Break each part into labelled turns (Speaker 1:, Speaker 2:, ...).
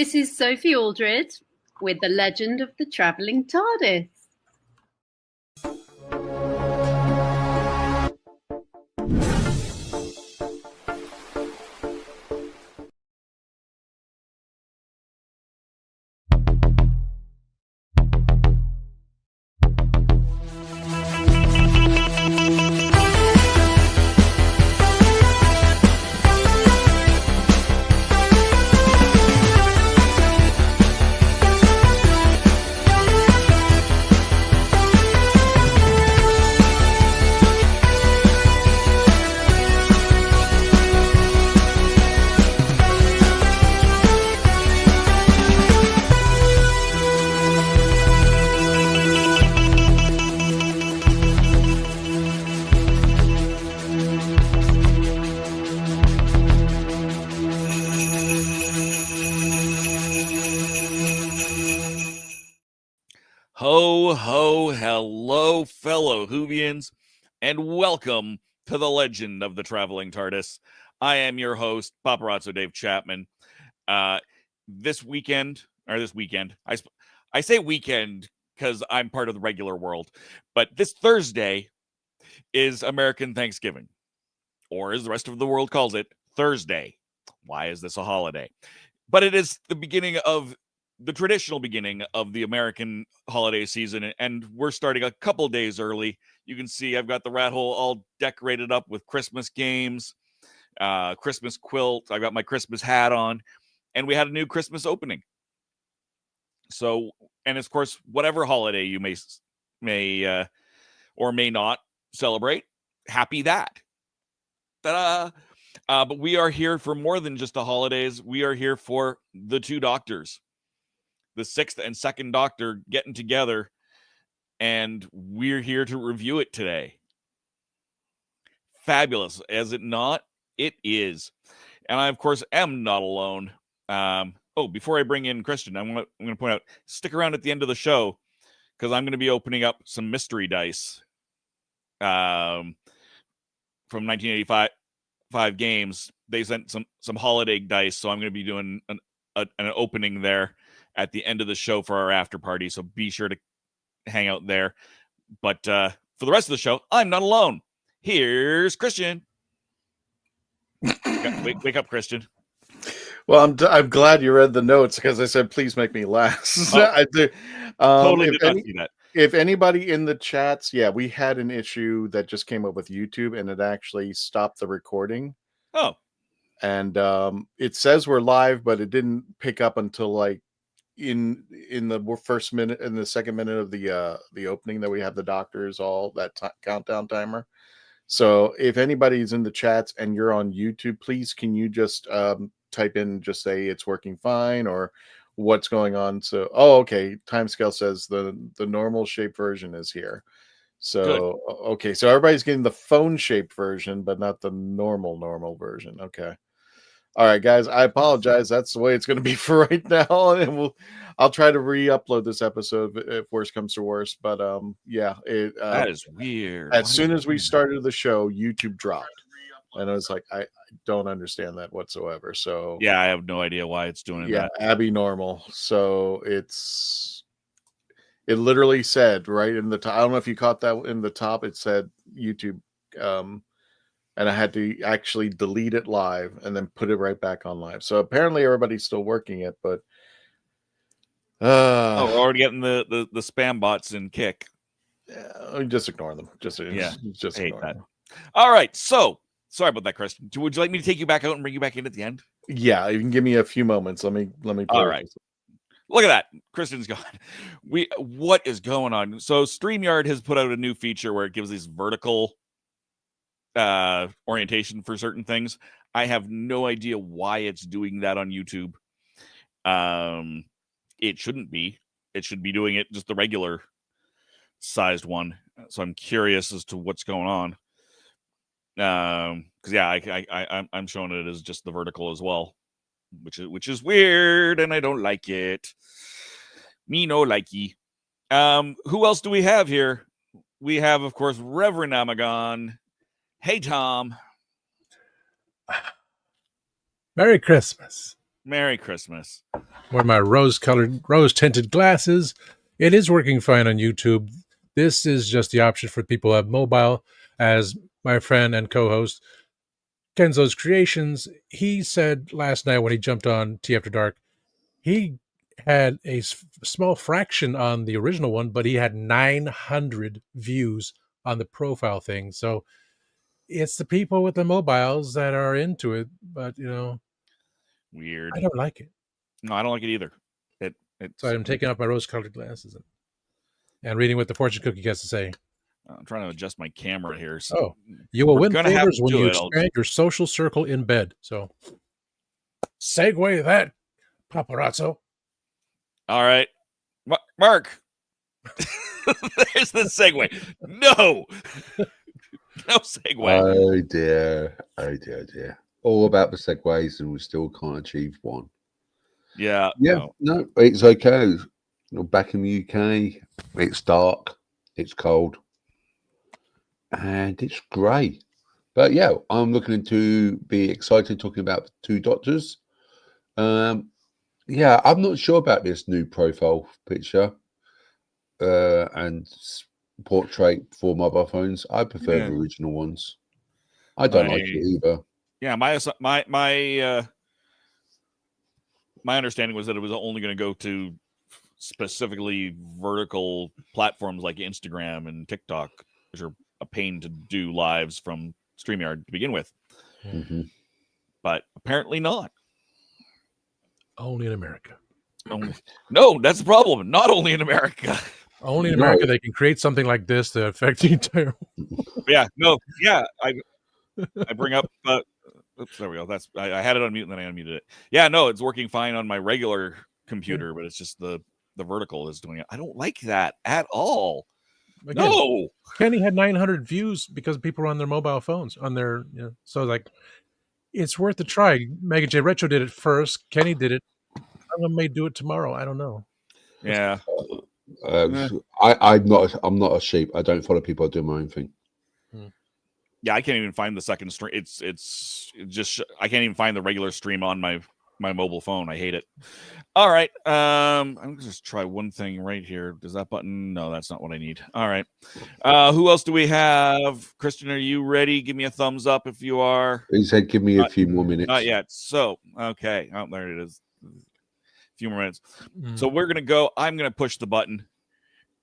Speaker 1: This is Sophie Aldred with The Legend of the Travelling TARDIS.
Speaker 2: Ho, ho, hello, fellow Whovians, and welcome to the Legend of the Traveling TARDIS. I am your host, Paparazzo Dave Chapman. This weekend, I say weekend because I'm part of the regular world, but this Thursday is American Thanksgiving, or as the rest of the world calls it, Thursday. Why is this a holiday? But it is the beginning of the traditional beginning of the American holiday season, and we're starting a couple days early. You can see I've got the rat hole all decorated up with Christmas games, Christmas quilt. I've got my Christmas hat on, and we had a new Christmas opening. So, and of course, whatever holiday you may or may not celebrate, happy that. Ta-da! But we are here for more than just the holidays. We are here for the two doctors. The 6th and 2nd Doctor getting together, and we're here to review it today. Fabulous, is it not? It is. And I, of course, am not alone. Before I bring in Christian, I'm going to point out, stick around at the end of the show, because I'm going to be opening up some mystery dice from 1985 games. They sent some holiday dice, so I'm going to be doing an opening there at the end of the show for our after party, so be sure to hang out there. But for the rest of the show, I'm not alone. Here's Christian. Wake up, Christian.
Speaker 3: Well, I'm glad you read the notes, because I said, please make me last.
Speaker 2: Oh,
Speaker 3: I do.
Speaker 2: Totally did not see that.
Speaker 3: If anybody in the chats, we had an issue that just came up with YouTube, and it actually stopped the recording.
Speaker 2: Oh.
Speaker 3: And it says we're live, but it didn't pick up until like in the first minute, in the second minute of the opening, that we have the doctors, all that countdown timer. So if anybody's in the chats and you're on YouTube, please can you just type in, just say it's working fine or what's going on. So okay, timescale says the normal shape version is here. So good. Okay, so everybody's getting the phone shaped version, but not the normal version. Okay. All right, guys, I apologize. That's the way it's going to be for right now, and I'll try to re-upload this episode if worse comes to worse. But that
Speaker 2: is weird.
Speaker 3: As soon as we started the show, YouTube dropped, and I was like, I don't understand that whatsoever. So
Speaker 2: yeah, I have no idea why it's doing that.
Speaker 3: Abby normal. So it literally said right in the top. I don't know if you caught that in the top. It said YouTube. And I had to actually delete it live and then put it right back on live. So apparently everybody's still working it, but
Speaker 2: we're already getting the spam bots in Kick.
Speaker 3: Just ignore them. Just ignore them.
Speaker 2: All right. So sorry about that, Chris. Would you like me to take you back out and bring you back in at the end?
Speaker 3: Yeah, you can give me a few moments. Let me play.
Speaker 2: All right. Look at that. Kristen's gone. What is going on? So StreamYard has put out a new feature where it gives these vertical orientation for certain things. I have no idea why it's doing that on YouTube. It shouldn't be. It should be doing it just the regular sized one. So I'm curious as to what's going on. Because I'm showing it as just the vertical as well, which is weird, and I don't like it. Me no likey. Who else do we have here? We have, of course, Reverend Amagon. Hey, Tom.
Speaker 4: Merry Christmas.
Speaker 2: Merry Christmas.
Speaker 4: Wear my rose-tinted glasses. It is working fine on YouTube. This is just the option for people who have mobile. As my friend and co-host Kenzo's Creations, he said last night when he jumped on Tea After Dark, he had a small fraction on the original one, but he had 900 views on the profile thing. So it's the people with the mobiles that are into it, but
Speaker 2: Weird.
Speaker 4: I don't like it.
Speaker 2: No, I don't like it either.
Speaker 4: So I'm taking off my rose-colored glasses and reading what the fortune cookie has to say.
Speaker 2: I'm trying to adjust my camera here. So
Speaker 4: you will win
Speaker 2: gonna have
Speaker 4: favors
Speaker 2: to
Speaker 4: when
Speaker 2: do
Speaker 4: you
Speaker 2: it.
Speaker 4: expand your social circle in bed. So segue that, paparazzo.
Speaker 2: All right. Mark. There's the segue. No. No segue.
Speaker 5: Oh dear. All about the segues, and we still can't achieve one.
Speaker 2: Yeah.
Speaker 5: No, it's okay. Back in the UK, it's dark, it's cold, and it's grey. But yeah, I'm looking to be excited talking about the Two Doctors. Yeah, I'm not sure about this new profile picture and portrait for mobile phones. I prefer the original ones. I don't like it either.
Speaker 2: Yeah, my understanding was that it was only going to go to specifically vertical platforms like Instagram and TikTok, which are a pain to do lives from StreamYard to begin with.
Speaker 5: Mm-hmm.
Speaker 2: But apparently not.
Speaker 4: Only in America.
Speaker 2: No, that's the problem. Not only in America.
Speaker 4: Only in America they can create something like this to affect the entire world.
Speaker 2: I bring up oops, there we go. That's I had it on mute and then I unmuted it. Yeah, no, it's working fine on my regular computer, but it's just the vertical is doing it. I don't like that at all. Again, no.
Speaker 4: Kenny had 900 views because people were on their mobile phones on their so like it's worth a try. Mega J Retro did it first. Kenny did it. I may do it tomorrow. I don't know.
Speaker 2: Yeah.
Speaker 5: I'm not a sheep. I don't follow people. I do my own thing.
Speaker 2: Yeah, I can't even find the second stream. It's just I can't even find the regular stream on my mobile phone. I hate it. All right. I'm gonna just try one thing right here. Does that button? No, that's not what I need. All right. Who else do we have? Christian, are you ready? Give me a thumbs up if you are.
Speaker 5: He said, "Give me a few more minutes."
Speaker 2: Not yet. So okay. Oh, there it is. A few more minutes. So we're gonna go. I'm gonna push the button.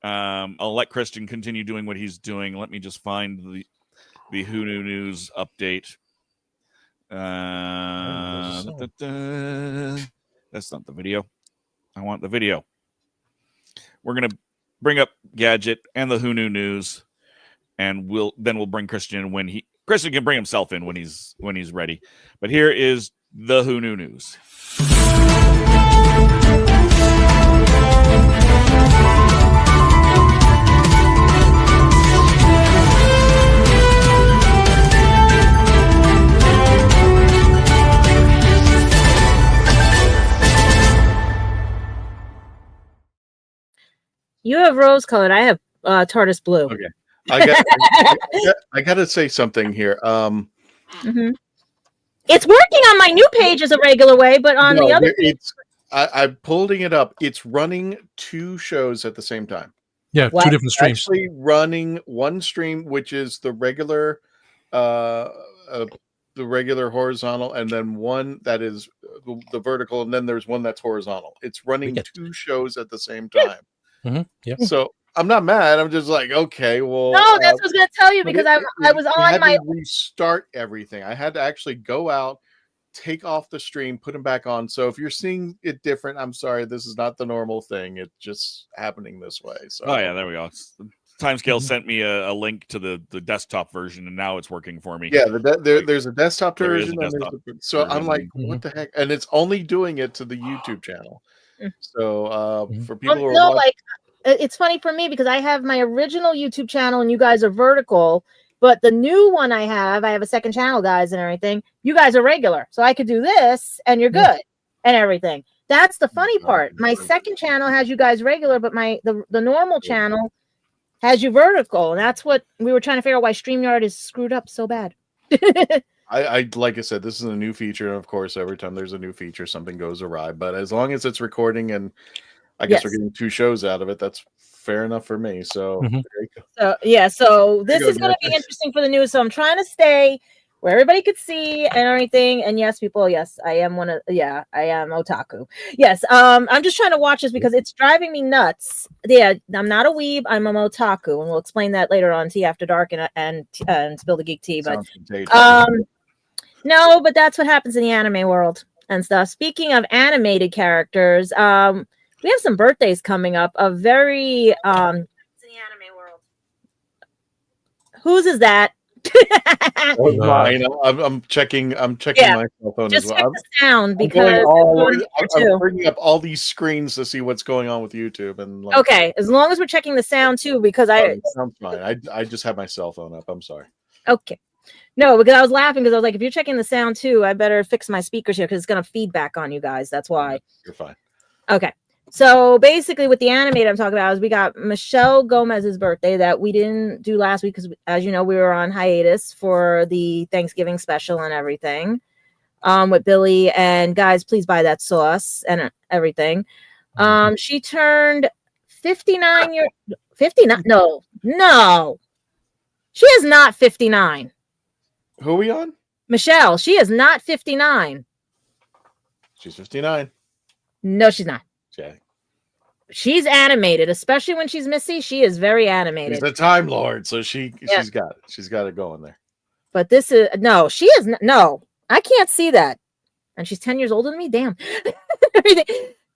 Speaker 2: I'll let Christian continue doing what he's doing. Let me just find the Who Knew News update. That's not the video. I want the video. We're gonna bring up Gadget and the Who Knew News, and we'll bring Christian in when Christian can bring himself in when he's ready. But here is the Who Knew News.
Speaker 6: You have rose colored. I have TARDIS blue.
Speaker 3: Okay. I got to say something here.
Speaker 6: It's working on my new page as a regular way, but on the other page,
Speaker 3: I'm pulling it up. It's running two shows at the same time.
Speaker 4: Yeah, two different streams.
Speaker 3: Actually running one stream, which is the regular horizontal, and then one that is the vertical, and then there's one that's horizontal. It's running two shows at the same time.
Speaker 4: Yeah.
Speaker 3: So I'm not mad. I'm just like, okay, well.
Speaker 6: No, that's what I was going to tell you because I was on my.
Speaker 3: Restart everything. I had to actually go out, take off the stream, put them back on. So if you're seeing it different, I'm sorry. This is not the normal thing. It's just happening this way. So.
Speaker 2: Oh yeah, there we go. Timescale sent me a link to the desktop version, and now it's working for me.
Speaker 3: Yeah, there's a desktop version. So I'm like, what the heck? And it's only doing it to the YouTube channel. So for people who are
Speaker 6: like it's funny for me because I have my original YouTube channel and you guys are vertical, but the new one I have a second channel, guys, and everything. You guys are regular, so I could do this and you're good and everything. That's the funny part. My second channel has you guys regular, but the normal channel has you vertical, and that's what we were trying to figure out why StreamYard is screwed up so bad.
Speaker 3: I like I said, this is a new feature, and of course, every time there's a new feature, something goes awry. But as long as it's recording, and I guess we're
Speaker 6: Yes.
Speaker 3: getting 2 shows out of it, that's fair enough for me. So
Speaker 4: Mhm.
Speaker 3: there you go.
Speaker 6: So yeah, so this
Speaker 3: go,
Speaker 6: is going to be
Speaker 3: guys.
Speaker 6: interesting for the news. So I'm trying to stay where everybody could see and everything. And yes, people, yes, I am I am otaku. Yes, I'm just trying to watch this because it's driving me nuts. Yeah, I'm not a weeb, I'm an otaku, and we'll explain that later on Tea After Dark and Spill the Geek Tea. But
Speaker 3: Sounds contagious.
Speaker 6: no, but that's what happens in the anime world and stuff. Speaking of animated characters, we have some birthdays coming up. A very in the anime world. Whose is that?
Speaker 3: Oh,
Speaker 4: No.
Speaker 3: mine. I'm checking. I'm checking
Speaker 6: Yeah.
Speaker 3: my cell phone
Speaker 6: Just
Speaker 3: as
Speaker 6: check
Speaker 3: well.
Speaker 6: the sound
Speaker 3: I'm
Speaker 6: because
Speaker 3: I'm bringing up all these screens to see what's going on with YouTube, and like,
Speaker 6: okay, as long as we're checking the sound too, because
Speaker 3: sounds fine. I just have my cell phone up. I'm sorry.
Speaker 6: okay. No, because I was laughing because I was like, if you're checking the sound too, I better fix my speakers here because it's gonna feedback on you guys. That's why.
Speaker 3: You're fine.
Speaker 6: Okay. So basically, with the animated I'm talking about is we got Michelle Gomez's birthday that we didn't do last week because, as you know, we were on hiatus for the Thanksgiving special and everything. With Billy and guys, please buy that sauce and everything. She turned 59 years. 59? No, she is not 59.
Speaker 3: Who are we on?
Speaker 6: Michelle, she is not 59.
Speaker 3: She's 59.
Speaker 6: No, she's not.
Speaker 3: Okay.
Speaker 6: She's animated, especially when she's Missy. She is very animated.
Speaker 3: She's a Time Lord, so she's got it. She's got it going there.
Speaker 6: But this is no, she is no. I can't see that. And she's 10 years older than me. Damn.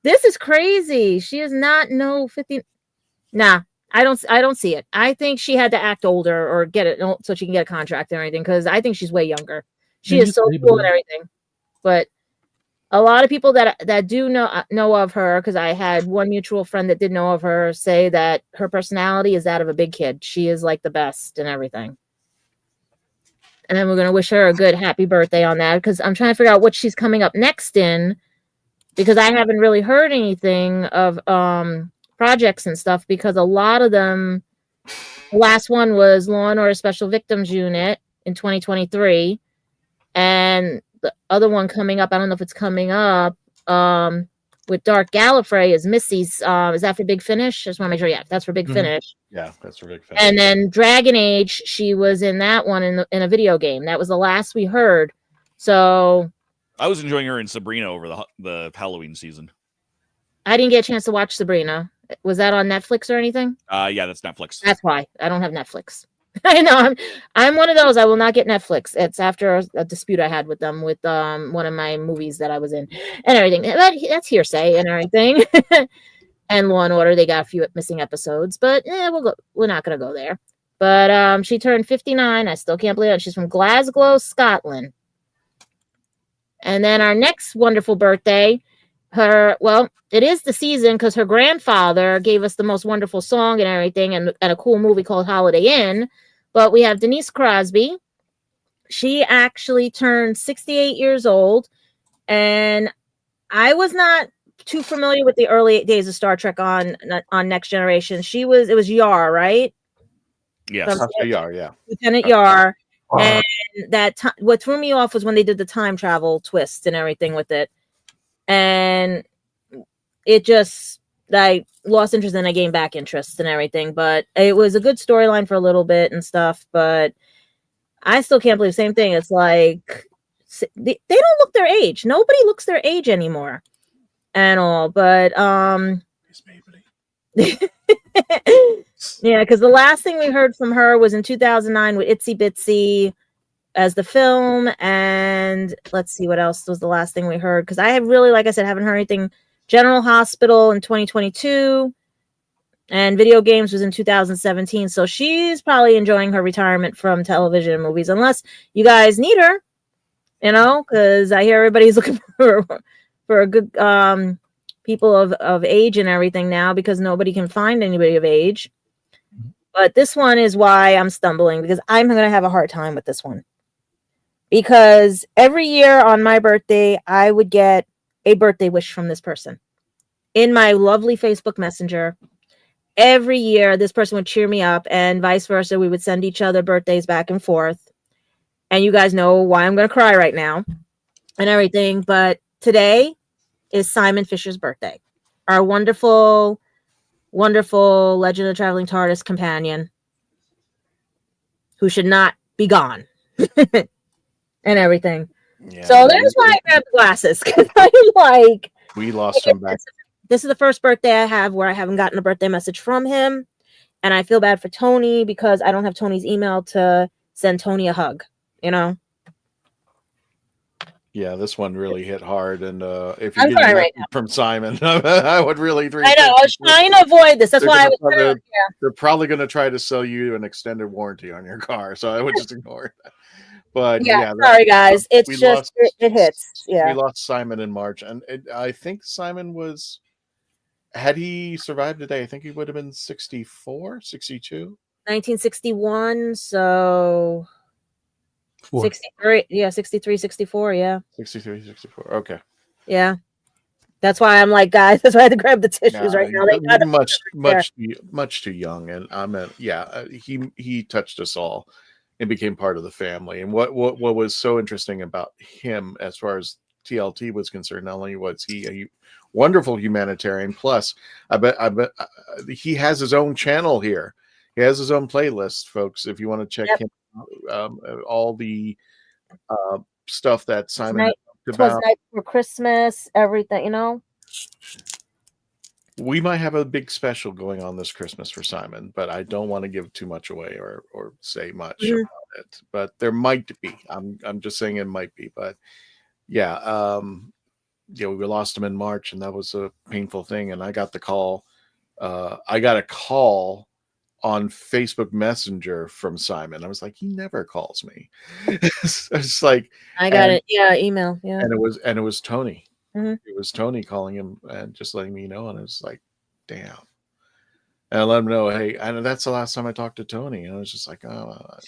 Speaker 6: This is crazy. She is not 50. Nah, I don't see it. I think she had to act older or get it so she can get a contract or anything because I think she's way younger. She is so cool and everything. But a lot of people that do know of her, because I had one mutual friend that did know of her, say that her personality is that of a big kid. She is like the best and everything. And then we're going to wish her a good happy birthday on that because I'm trying to figure out what she's coming up next in because I haven't really heard anything of projects and stuff because a lot of them, the last one was Law and Order Special Victims Unit in 2023. And the other one coming up, I don't know if it's coming up, with Dark Gallifrey is Missy's. Is that for Big Finish? Just want to make sure. Yeah, that's for Big Finish.
Speaker 3: Yeah, that's for Big Finish.
Speaker 6: And then Dragon Age, she was in that one in a video game. That was the last we heard. So
Speaker 2: I was enjoying her in Sabrina over the Halloween season.
Speaker 6: I didn't get a chance to watch Sabrina. Was that on Netflix or anything?
Speaker 2: Yeah, that's Netflix.
Speaker 6: That's why I don't have Netflix. I know I'm one of those. I will not get Netflix. It's after a dispute I had with them with one of my movies that I was in and everything. That's hearsay and everything. And Law and Order, they got a few missing episodes, but we're not gonna go there. But she turned 59. I still can't believe it. She's from Glasgow, Scotland. And then our next wonderful birthday, it is the season because her grandfather gave us the most wonderful song and everything and a cool movie called Holiday Inn. But we have Denise Crosby. She actually turned 68 years old. And I was not too familiar with the early days of Star Trek on Next Generation. It was Yar, right?
Speaker 2: Yes.
Speaker 3: Yar, yeah.
Speaker 6: Lieutenant Yar. And what threw me off was when they did the time travel twist and everything with it. And it just, I lost interest and I gained back interest and everything. But it was a good storyline for a little bit and stuff. But I still can't believe the same thing. It's like, they don't look their age. Nobody looks their age anymore and all. But, yeah, because the last thing we heard from her was in 2009 with Itsy Bitsy as the film, and let's see what else was the last thing we heard, because I have really, like I said, haven't heard anything. General Hospital in 2022, and Video Games was in 2017, so she's probably enjoying her retirement from television and movies, unless you guys need her, because I hear everybody's looking for a good people of age and everything now, because nobody can find anybody of age. But this one is why I'm stumbling, because I'm going to have a hard time with this one. Because every year on my birthday, I would get a birthday wish from this person in my lovely Facebook Messenger. Every year, this person would cheer me up, and vice versa. We would send each other birthdays back and forth. and you guys know why I'm going to cry right now and everything. But today is Simon Fisher's birthday, our wonderful, wonderful Legend of the Traveling TARDIS companion who should not be gone and everything.
Speaker 3: Yeah,
Speaker 6: So that's why I grabbed the glasses, because I'm like,
Speaker 3: we lost him back.
Speaker 6: this is the first birthday I have where I haven't gotten a birthday message from him. And I feel bad for Tony because I don't have Tony's email to send Tony a hug, you know?
Speaker 3: Yeah, this one really hit hard. And if you
Speaker 6: I'm
Speaker 3: get
Speaker 6: crying
Speaker 3: a
Speaker 6: right
Speaker 3: message from Simon, I would really
Speaker 6: I know, I was trying to avoid this. That's
Speaker 3: They're
Speaker 6: why I
Speaker 3: gonna
Speaker 6: was
Speaker 3: try to-
Speaker 6: yeah.
Speaker 3: They're probably going to try to sell you an extended warranty on your car, so I would just ignore that. But
Speaker 6: Yeah,
Speaker 3: that-
Speaker 6: sorry guys. It's
Speaker 3: we
Speaker 6: just
Speaker 3: lost-
Speaker 6: it hits. Yeah.
Speaker 3: We lost Simon in March, and I think Simon was, had he survived today, I think he would have been 64, 62.
Speaker 6: 1961, so
Speaker 4: 4.
Speaker 6: 63, yeah, 63, 64, yeah.
Speaker 3: 63, 64. Okay.
Speaker 6: Yeah. That's why I'm like, guys, that's why I had to grab the tissues right now. They got
Speaker 3: much too young, and he touched us all and became part of the family. And what was so interesting about him, as far as TLT was concerned, not only was he a wonderful humanitarian, plus I bet he has his own channel here. He has his own playlist, folks. If you want to check him out, all the stuff that Simon talked
Speaker 6: Twas
Speaker 3: about.
Speaker 6: Night for Christmas, everything, you know.
Speaker 3: We might have a big special going on this Christmas for Simon, but I don't want to give too much away or say much about it. But there might be. I'm just saying it might be. But yeah, we lost him in March, and that was a painful thing. And I got the call. I got a call on Facebook Messenger from Simon. I was like, he never calls me. It's like
Speaker 6: I got it. Yeah, email. Yeah.
Speaker 3: And it was Tony.
Speaker 6: Mhm.
Speaker 3: It was Tony calling him and just letting me know. And it was like, damn. And I let him know, hey, and that's the last time I talked to Tony. And I was just like, oh,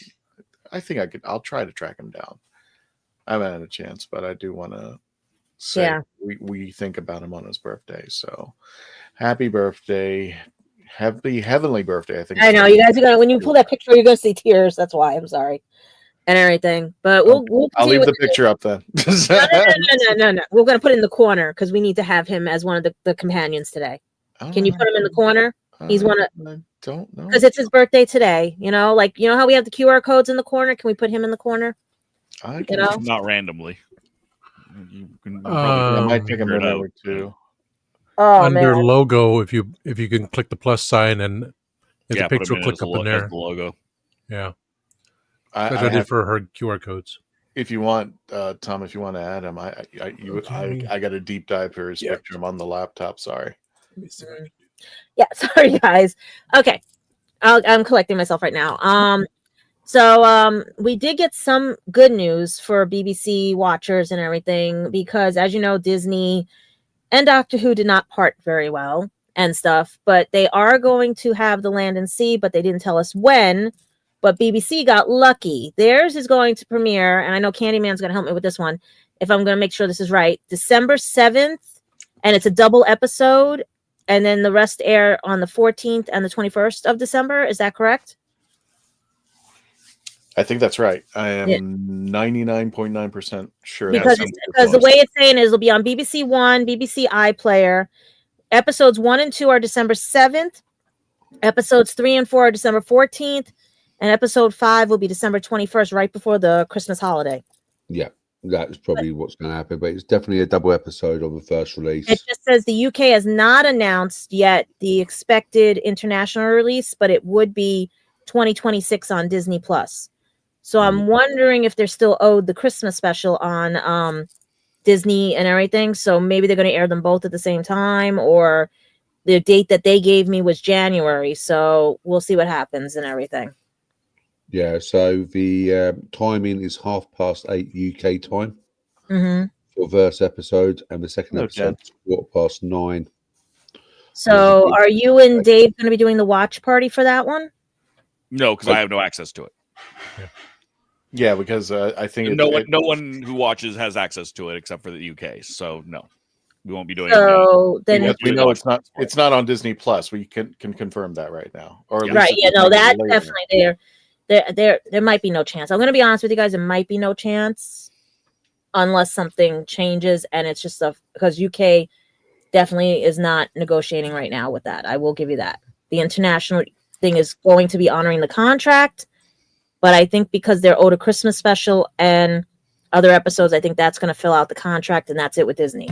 Speaker 3: I think I'll try to track him down. I haven't had a chance, but I do want to say we think about him on his birthday. So happy birthday. Happy heavenly birthday, I think.
Speaker 6: I know you guys are gonna, when you pull that picture, you're gonna see tears. That's why I'm sorry. And everything. But we'll
Speaker 3: I'll leave the picture up then.
Speaker 6: No. We're gonna put it in the corner because we need to have him as one of the companions today. Can you put him in the corner? He's one of,
Speaker 3: I don't know.
Speaker 6: because it's his birthday today, you know, like, you know how we have the QR codes in the corner? Can we put him in the corner? You know?
Speaker 2: Not randomly. You can
Speaker 3: I might take a
Speaker 2: figure it
Speaker 3: minute
Speaker 2: out.
Speaker 3: or two.
Speaker 6: Oh
Speaker 4: Under
Speaker 6: man.
Speaker 4: logo, if you can click the plus sign and the
Speaker 2: put
Speaker 4: picture
Speaker 2: him
Speaker 4: will
Speaker 2: as
Speaker 4: click
Speaker 2: the
Speaker 4: up in
Speaker 2: as
Speaker 4: there.
Speaker 2: the logo.
Speaker 4: Yeah,
Speaker 3: I
Speaker 4: that's what I did
Speaker 3: have,
Speaker 4: for her QR codes.
Speaker 3: if you want, Tom, if you want to add him,
Speaker 4: Okay.
Speaker 3: I got a deep dive for his
Speaker 4: Yeah.
Speaker 3: picture. I'm on the laptop. Sorry.
Speaker 4: Let me see if I can-
Speaker 6: Yeah, sorry guys. Okay. I'm collecting myself right now. So we did get some good news for BBC watchers and everything, because as you know, Disney and Doctor Who did not part very well and stuff, but they are going to have the Land and Sea, but they didn't tell us when. But BBC got lucky. Theirs is going to premiere, and I know Candyman's going to help me with this one, if I'm going to make sure this is right, December 7th, and it's a double episode, and then the rest air on the 14th and the 21st of December. Is that correct?
Speaker 3: I think that's right. I am
Speaker 6: Yeah.
Speaker 3: 99.9% sure.
Speaker 6: Because,
Speaker 3: that's
Speaker 6: because the way it's saying is it'll be on BBC One, BBC iPlayer. Episodes 1 and 2 are December 7th. Episodes 3 and 4 are December 14th. And episode 5 will be December 21st, right before the Christmas holiday.
Speaker 5: Yeah, that's probably what's going to happen. But it's definitely a double episode of the first release.
Speaker 6: It just says the UK has not announced yet the expected international release, but it would be 2026 on Disney Plus. So I'm wondering if they're still owed the Christmas special on Disney and everything. So maybe they're going to air them both at the same time, or the date that they gave me was January. So we'll see what happens and everything.
Speaker 5: Yeah, so the timing is 8:30 UK time
Speaker 6: Mm-hmm.
Speaker 5: for first episode, and the second
Speaker 3: Hello,
Speaker 5: episode is 9:15.
Speaker 6: So are you and Dave going to be doing the watch party for that one?
Speaker 2: No, because I have no access to it.
Speaker 3: Yeah, because I think
Speaker 2: No one who watches has access to it except for the UK. So no, we won't be doing it.
Speaker 6: So then,
Speaker 3: Yes, we know it's not on Disney Plus. We can confirm that right now. Or at least
Speaker 6: right?
Speaker 3: it's
Speaker 6: Yeah, no,
Speaker 3: maybe
Speaker 6: that's
Speaker 3: later.
Speaker 6: definitely there. there might be no chance. I'm going to be honest with you guys. There might be no chance unless something changes, and it's just because UK definitely is not negotiating right now with that. I will give you that. The international thing is going to be honoring the contract, but I think because they're owed a Christmas special and other episodes, I think that's going to fill out the contract, and that's it with Disney.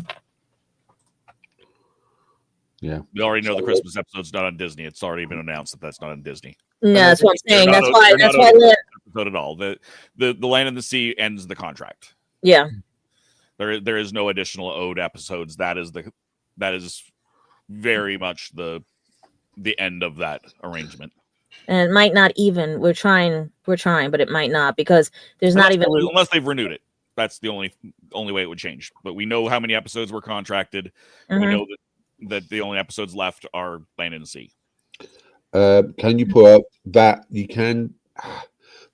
Speaker 5: Yeah,
Speaker 2: we already know the Christmas episode's not on Disney. It's already been announced that that's not on Disney.
Speaker 6: No, that's what I'm saying. That's why.
Speaker 2: Episode at all. The Land and the Sea ends the contract.
Speaker 6: Yeah.
Speaker 2: There is no additional owed episodes. That is very much the end of that arrangement.
Speaker 6: And it might not even. We're trying, but it might not because there's not even
Speaker 2: unless they've renewed it. That's the only way it would change. But we know how many episodes were contracted. Mm-hmm. We know that the only episodes left are Land and the Sea.
Speaker 5: Can you put up that? You can.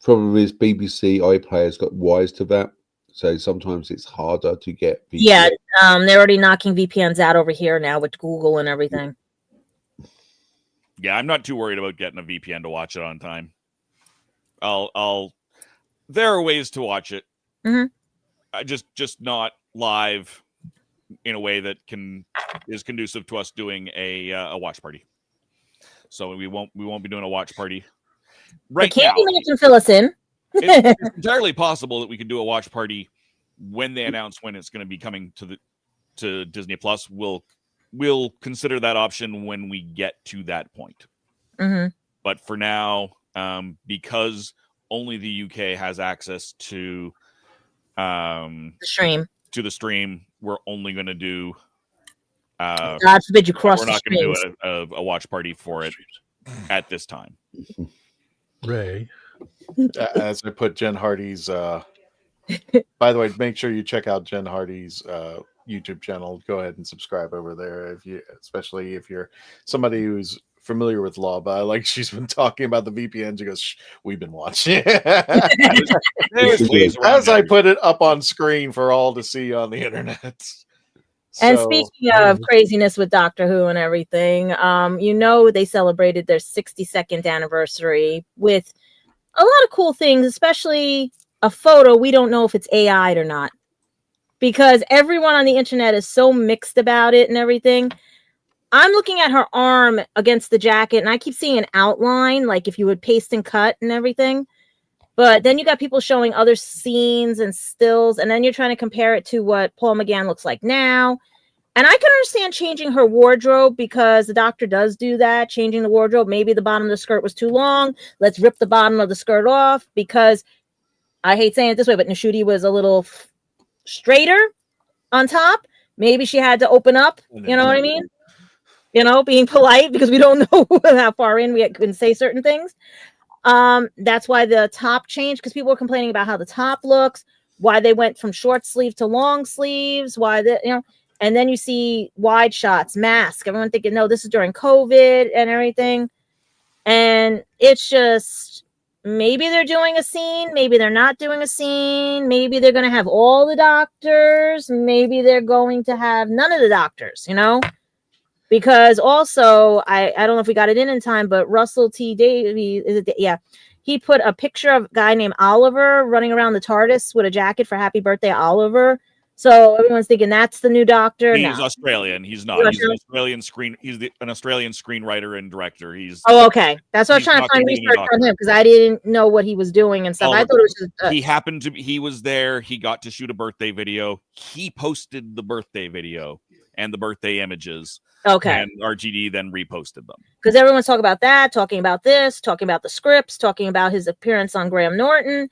Speaker 5: Probably is BBC iPlayer's got wise to that. So sometimes it's harder to get VPN.
Speaker 6: Yeah, they're already knocking VPNs out over here now with Google and everything.
Speaker 2: Yeah, I'm not too worried about getting a VPN to watch it on time. There are ways to watch it.
Speaker 6: Mm-hmm.
Speaker 2: Just not live in a way that is conducive to us doing a watch party. So we won't be doing a watch party right now.
Speaker 6: Candy can fill us in.
Speaker 2: It's entirely possible that we can do a watch party when they announce when it's going to be coming to Disney Plus. We'll consider that option when we get to that point.
Speaker 6: Mm-hmm.
Speaker 2: But for now, because only the UK has access to
Speaker 6: the stream,
Speaker 2: we're only going to do.
Speaker 6: God forbid you cross.
Speaker 2: We're not going to do a watch party for it at this time.
Speaker 4: Ray.
Speaker 3: As I put Jen Hardy's by the way, make sure you check out Jen Hardy's YouTube channel. Go ahead and subscribe over there especially if you're somebody who's familiar with law. But like she's been talking about the VPN, she goes, we've been watching. As I put it up on screen for all to see on the internet.
Speaker 6: And speaking of craziness with Doctor Who and everything, they celebrated their 62nd anniversary with a lot of cool things, especially a photo. We don't know if it's AI'd or not because everyone on the internet is so mixed about it and everything. I'm looking at her arm against the jacket and I keep seeing an outline, like if you would paste and cut and everything. But then you got people showing other scenes and stills, and then you're trying to compare it to what Paul McGann looks like now. And I can understand changing her wardrobe because the Doctor does do that, changing the wardrobe. Maybe the bottom of the skirt was too long. Let's rip the bottom of the skirt off because I hate saying it this way, but Nashuti was a little straighter on top. Maybe she had to open up. You know what I mean? Being polite because we don't know how far in we couldn't say certain things. That's why the top changed because people were complaining about how the top looks, why they went from short sleeve to long sleeves, and then you see wide shots, mask, everyone thinking, no, this is during COVID and everything. And it's just, maybe they're doing a scene, maybe they're not doing a scene, maybe they're going to have all the doctors, maybe they're going to have none of the doctors, Because also, I don't know if we got it in time, but Russell T. Davies, he put a picture of a guy named Oliver running around the TARDIS with a jacket for Happy Birthday, Oliver. So everyone's thinking that's the new Doctor.
Speaker 2: He's Australian. He's not. He's an Australian an Australian screenwriter and director.
Speaker 6: Okay. That's what I was trying to find research on him because I didn't know what he was doing and stuff. I thought it was just,
Speaker 2: he was there. He got to shoot a birthday video. He posted the birthday video and the birthday images.
Speaker 6: Okay.
Speaker 2: And RGD then reposted them.
Speaker 6: Because everyone's talking about that, talking about this, talking about the scripts, talking about his appearance on Graham Norton.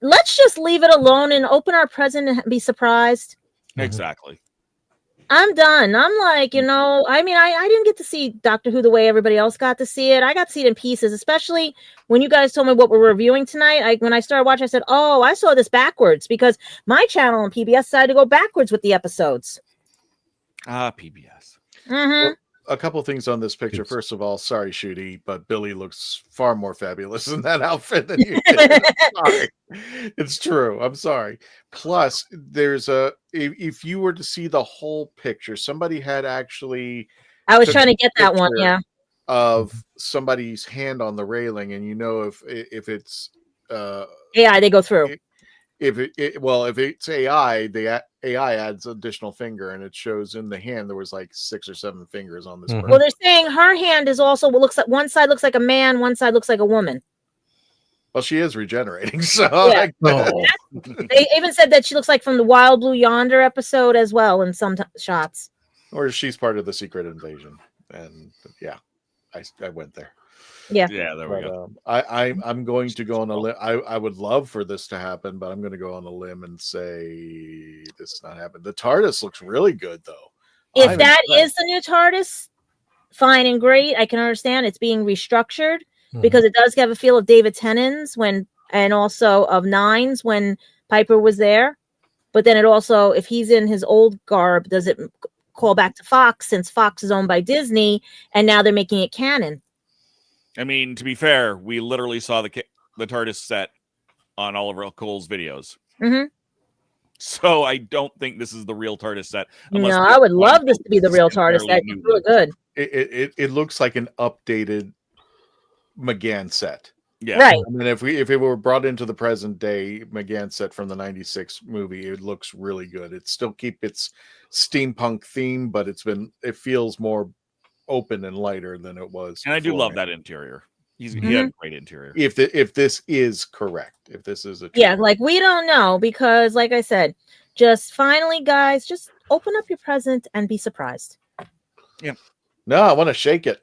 Speaker 6: Let's just leave it alone and open our present and be surprised.
Speaker 2: Exactly.
Speaker 6: I'm done. I'm like, I didn't get to see Doctor Who the way everybody else got to see it. I got to see it in pieces, especially when you guys told me what we're reviewing tonight. When I started watching, I said, oh, I saw this backwards because my channel on PBS decided to go backwards with the episodes.
Speaker 2: PBS.
Speaker 6: Mm-hmm.
Speaker 3: Well, a couple things on this picture. First of all, sorry, Shooty, but Billy looks far more fabulous in that outfit than you did. Sorry. It's true. I'm sorry. Plus, there's if you were to see the whole picture, somebody had actually.
Speaker 6: I was trying to get that one, yeah.
Speaker 3: of somebody's hand on the railing, and you know if it's
Speaker 6: AI, they go through.
Speaker 3: if it's AI, the AI adds additional finger, and it shows in the hand there was like 6 or 7 fingers on this.
Speaker 4: Mhm.
Speaker 3: person.
Speaker 6: Well, they're saying her hand is also what looks like one side looks like a man, one side looks like a woman.
Speaker 3: Well, she is regenerating, so
Speaker 6: Yeah.
Speaker 4: Oh.
Speaker 6: They even said that she looks like from the Wild Blue Yonder episode as well in some shots.
Speaker 3: or she's part of the secret invasion, and yeah, I went there.
Speaker 6: Yeah.
Speaker 2: Yeah, there we go.
Speaker 3: I'm going to go on a limb. I would love for this to happen, but I'm going to go on a limb and say this is not happening. The TARDIS looks really good, though.
Speaker 6: If
Speaker 3: I'm
Speaker 6: that
Speaker 3: impressed.
Speaker 6: is the new TARDIS, fine and great. I can understand it's being restructured
Speaker 4: Mhm.
Speaker 6: because it does have a feel of David Tennant's and also of Nine's when Piper was there. But then it also, if he's in his old garb, does it call back to Fox since Fox is owned by Disney and now they're making it canon?
Speaker 2: I mean, to be fair, we literally saw the TARDIS set on Oliver Cole's videos.
Speaker 6: Mm-hmm.
Speaker 2: So I don't think this is the real TARDIS set.
Speaker 6: No, I would love this to be the real TARDIS. That's really good.
Speaker 3: It looks like an updated McGann set.
Speaker 2: Yeah.
Speaker 6: Right.
Speaker 3: I mean, if it were brought into the present day McGann set from the '96 movie, it looks really good. It still keep its steampunk theme, but it feels more open and lighter than it was.
Speaker 2: And I do love
Speaker 3: beforehand.
Speaker 2: that interior. He
Speaker 6: Mm-hmm.
Speaker 2: had a great interior.
Speaker 3: If this is correct, if this is a
Speaker 6: Yeah, like we don't know because, like I said, just finally, guys, just open up your present and be surprised.
Speaker 3: No, I want to shake it.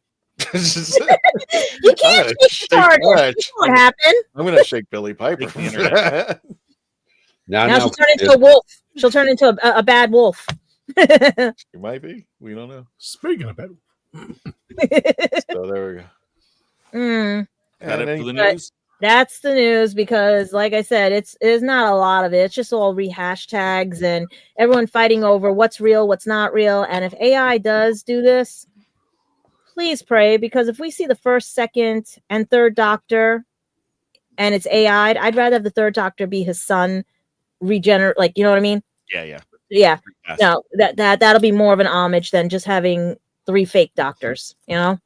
Speaker 6: You can't shake the TARDIS. You know what happened?
Speaker 3: I'm going to shake Billy Piper.
Speaker 2: Shake the internet.
Speaker 6: Now she'll turn into a wolf. She'll turn into a bad wolf.
Speaker 3: It might be. We don't know.
Speaker 4: Speaking of it,
Speaker 3: So there we go.
Speaker 6: Mm,
Speaker 2: Is that
Speaker 3: And
Speaker 2: it for the
Speaker 6: But-
Speaker 2: news?
Speaker 6: that's the news because, like I said, it's not a lot of it. It's just all rehashtags and everyone fighting over what's real, what's not real. And if AI does do this, please pray because if we see the first, second, and third Doctor, and it's AI'd, I'd rather have the third Doctor be his son, regenerate. Like, you know what I mean?
Speaker 2: Yeah.
Speaker 6: Yeah.
Speaker 2: Yes.
Speaker 6: No, that'll be more of an homage than just having 3 fake doctors. You know?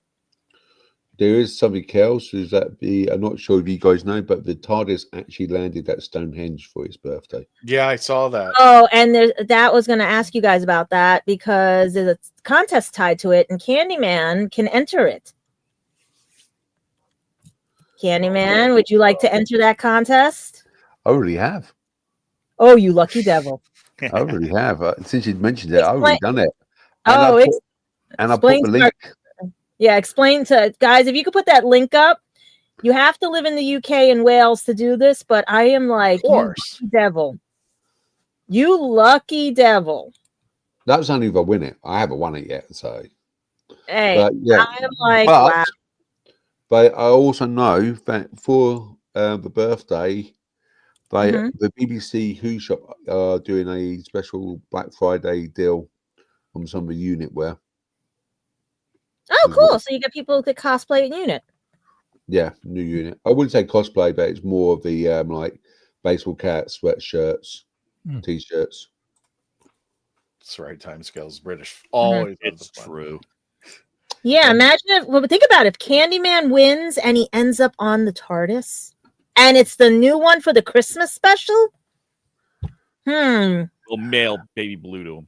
Speaker 5: There is something else. Is that I'm not sure if you guys know, but the TARDIS actually landed at Stonehenge for his birthday.
Speaker 3: Yeah, I saw that.
Speaker 6: Oh, and that was going to ask you guys about that because there's a contest tied to it, and Candyman can enter it. Candyman, would you like to enter that contest?
Speaker 5: I already have.
Speaker 6: Oh, you lucky devil!
Speaker 5: I already have. Since you'd mentioned it, I've already done it.
Speaker 6: Oh,
Speaker 5: I put
Speaker 6: explain
Speaker 5: the link.
Speaker 6: Yeah, explain to guys if you could put that link up. You have to live in the UK and Wales to do this, but I am like,
Speaker 3: Of course.
Speaker 6: you lucky devil. You lucky devil.
Speaker 5: That's only if I win it. I haven't won it yet, so.
Speaker 6: Hey,
Speaker 5: But yeah,
Speaker 6: I'm like,
Speaker 5: but,
Speaker 6: wow.
Speaker 5: but I also know that for the birthday, the BBC Who Shop are doing a special Black Friday deal on some of the unit wear.
Speaker 6: Oh, cool. So you get people to cosplay in unit.
Speaker 5: Yeah, new unit. I wouldn't say cosplay, but it's more of the like baseball caps, sweatshirts, t-shirts.
Speaker 3: That's right. Time scales. British. Always.
Speaker 2: It's true.
Speaker 6: Yeah, imagine if, well, think about it. If Candyman wins and he ends up on the TARDIS, and it's the new one for the Christmas special.
Speaker 2: We'll mail Baby Blue to him.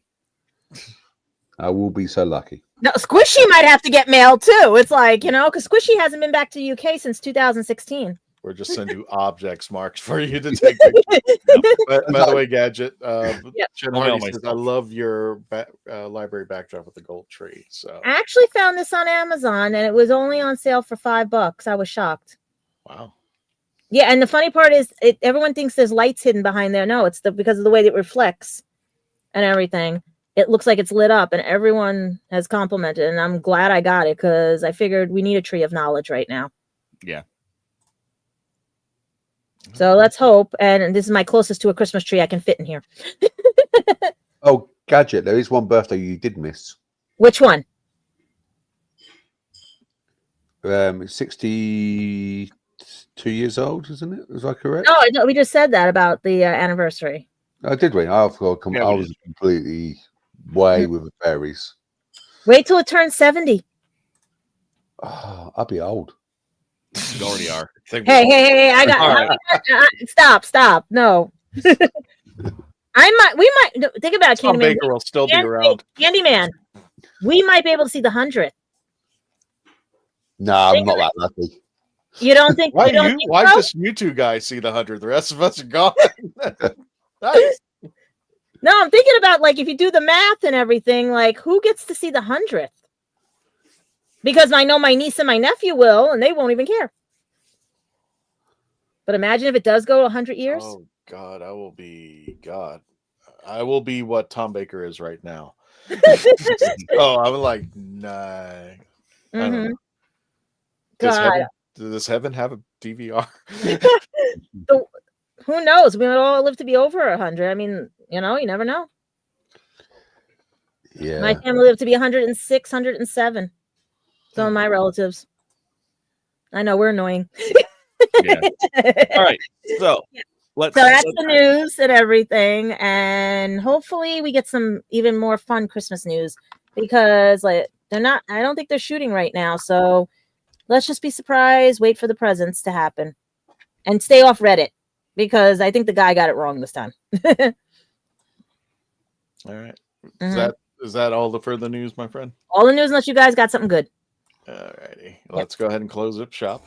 Speaker 5: I will be so lucky.
Speaker 6: No, Squishy might have to get mailed too. It's like, you know, because Squishy hasn't been back to the UK since 2016.
Speaker 3: We're just sending you objects marks for you to take pictures. By the way, Gadget, Jen Hardy says, I love your library backdrop with the gold tree. So
Speaker 6: I actually found this on Amazon and it was only on sale for $5. I was shocked.
Speaker 3: Wow.
Speaker 6: Yeah, and the funny part is everyone thinks there's lights hidden behind there. No, it's because of the way that it reflects and everything. It looks like it's lit up and everyone has complimented, and I'm glad I got it because I figured we need a tree of knowledge right now.
Speaker 2: Yeah.
Speaker 6: So let's hope, and this is my closest to a Christmas tree I can fit in here.
Speaker 5: Oh, Gadget, there is one birthday you did miss.
Speaker 6: Which one?
Speaker 5: 62 years old, isn't it? Was that correct?
Speaker 6: No, we just said that about the anniversary.
Speaker 5: Oh, did we? I forgot.
Speaker 2: Yeah,
Speaker 5: I was completely way with the fairies.
Speaker 6: Wait till it turns 70.
Speaker 5: I'll be old.
Speaker 2: You already are.
Speaker 6: Hey! I got.
Speaker 2: All right.
Speaker 6: Stop! No. We might think about
Speaker 3: Tom
Speaker 6: Candyman.
Speaker 3: Baker will still be around.
Speaker 6: Candyman. We might be able to see the 100th.
Speaker 5: No, I'm not that lucky.
Speaker 6: You don't think?
Speaker 3: Why
Speaker 6: think
Speaker 3: why
Speaker 6: so?
Speaker 3: just you two guys see the 100? The rest of us are gone. Nice.
Speaker 6: No, I'm thinking about like if you do the math and everything, like who gets to see the 100th? Because I know my niece and my nephew will, and they won't even care. But imagine if it does go 100 years.
Speaker 3: Oh God, I will be what Tom Baker is right now. Oh, I'm like, nah. I don't know.
Speaker 6: God.
Speaker 3: Does heaven have a DVR?
Speaker 6: Who knows? We might all live to be over 100. I mean, you never know.
Speaker 5: Yeah.
Speaker 6: My family lived to be 106, 107. Some of my relatives. I know we're annoying.
Speaker 2: Yeah. All right. So
Speaker 6: So that's the news and everything, and hopefully we get some even more fun Christmas news because like they're not. I don't think they're shooting right now. So let's just be surprised. Wait for the presents to happen, and stay off Reddit because I think the guy got it wrong this time.
Speaker 3: All right. Is that all the further news, my friend?
Speaker 6: All the news, unless you guys got something good.
Speaker 3: All righty. Let's go ahead and close up shop.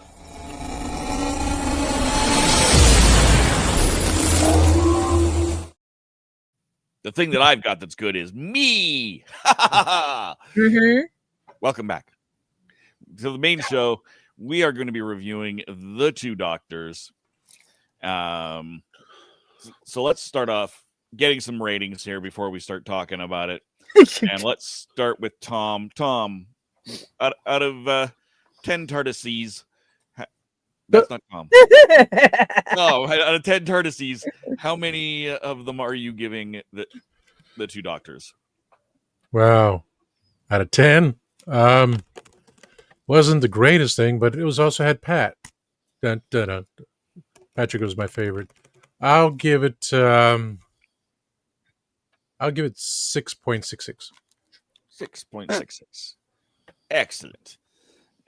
Speaker 2: The thing that I've got that's good is me. Welcome back to the main show. We are going to be reviewing The Two Doctors. So let's start off getting some ratings here before we start talking about it. And let's start with Tom. Tom, out of 10 TARDISes, that's not Tom. Oh, out of 10 TARDISes, how many of them are you giving the Two Doctors?
Speaker 4: Wow. Out of 10? Wasn't the greatest thing, but it was also had Pat. Dun, dun, dun. Patrick was my favorite. I'll give it 6.66.
Speaker 2: 6.66. Excellent.